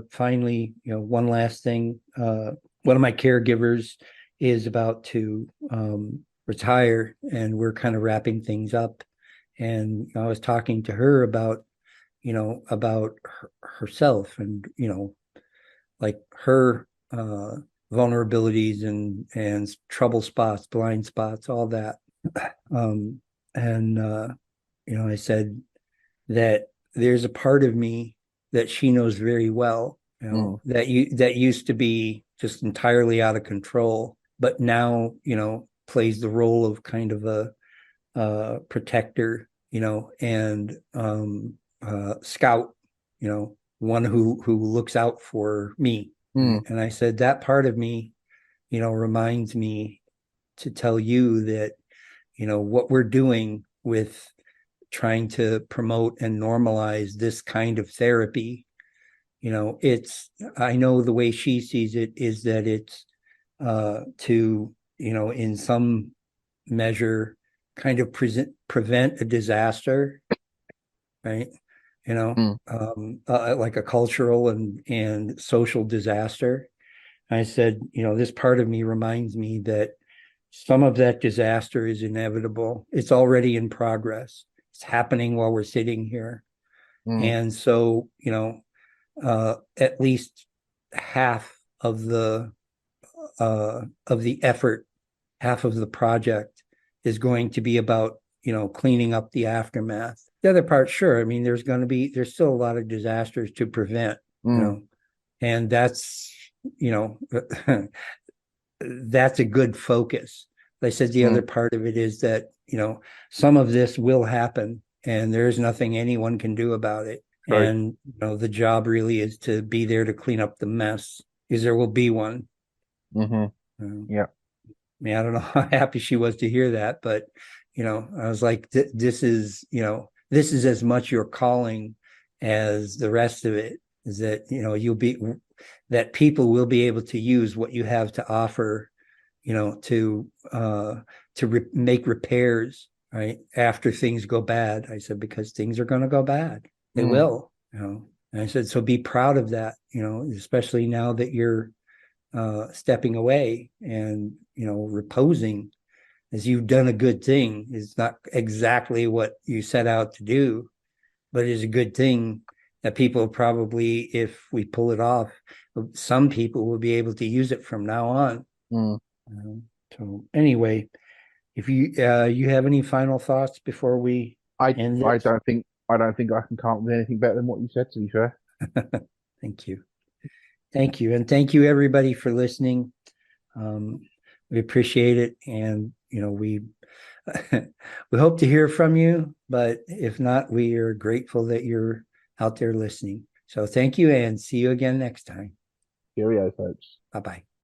Finally, one last thing. One of my caregivers is about to retire, and we're kind of wrapping things up. And I was talking to her about, about herself and, like her vulnerabilities and trouble spots, blind spots, all that. Um, and I said that there's a part of me that she knows very well, that used to be just entirely out of control, but now, plays the role of kind of a protector, and scout, one who looks out for me. Right? And I said that part of me, reminds me to tell you that, what we're doing with trying to promote and normalize this kind of therapy, I know the way she sees it is that it's to, in some measure, kind of prevent a disaster, right? Like a cultural and social disaster. I said, this part of me reminds me that some of that disaster is inevitable. It's already in progress. It's happening while we're sitting here. And so, at least half of the effort, half of the project is going to be about, cleaning up the aftermath. The other part, sure. I mean, there's still a lot of disasters to prevent, and that's, that's a good focus. Like I said, the other part of it is that, some of this will happen and there's nothing anyone can do about it. Right. And, the job really is to be there to clean up the mess, because there will be one. Yeah. I mean, I don't know how happy she was to hear that, but, I was like, this is as much your calling as the rest of it, is that, that people will be able to use what you have to offer, to make repairs, right, after things go bad. I said, because things are going to go bad. They will, And I said, so be proud of that, especially now that you're stepping away and, reposing, as you've done a good thing. It's not exactly what you set out to do, but it's a good thing that people probably, if we pull it off, some people will be able to use it from now on. So anyway, if you have any final thoughts before we end this? I don't think I can come up with anything better than what you said, to be fair. Thank you. Thank you. And thank you everybody for listening. We appreciate it. And, we we hope to hear from you, but if not, we are grateful that you're out there listening. So thank you and see you again next time. Cheerio, folks. Bye-bye.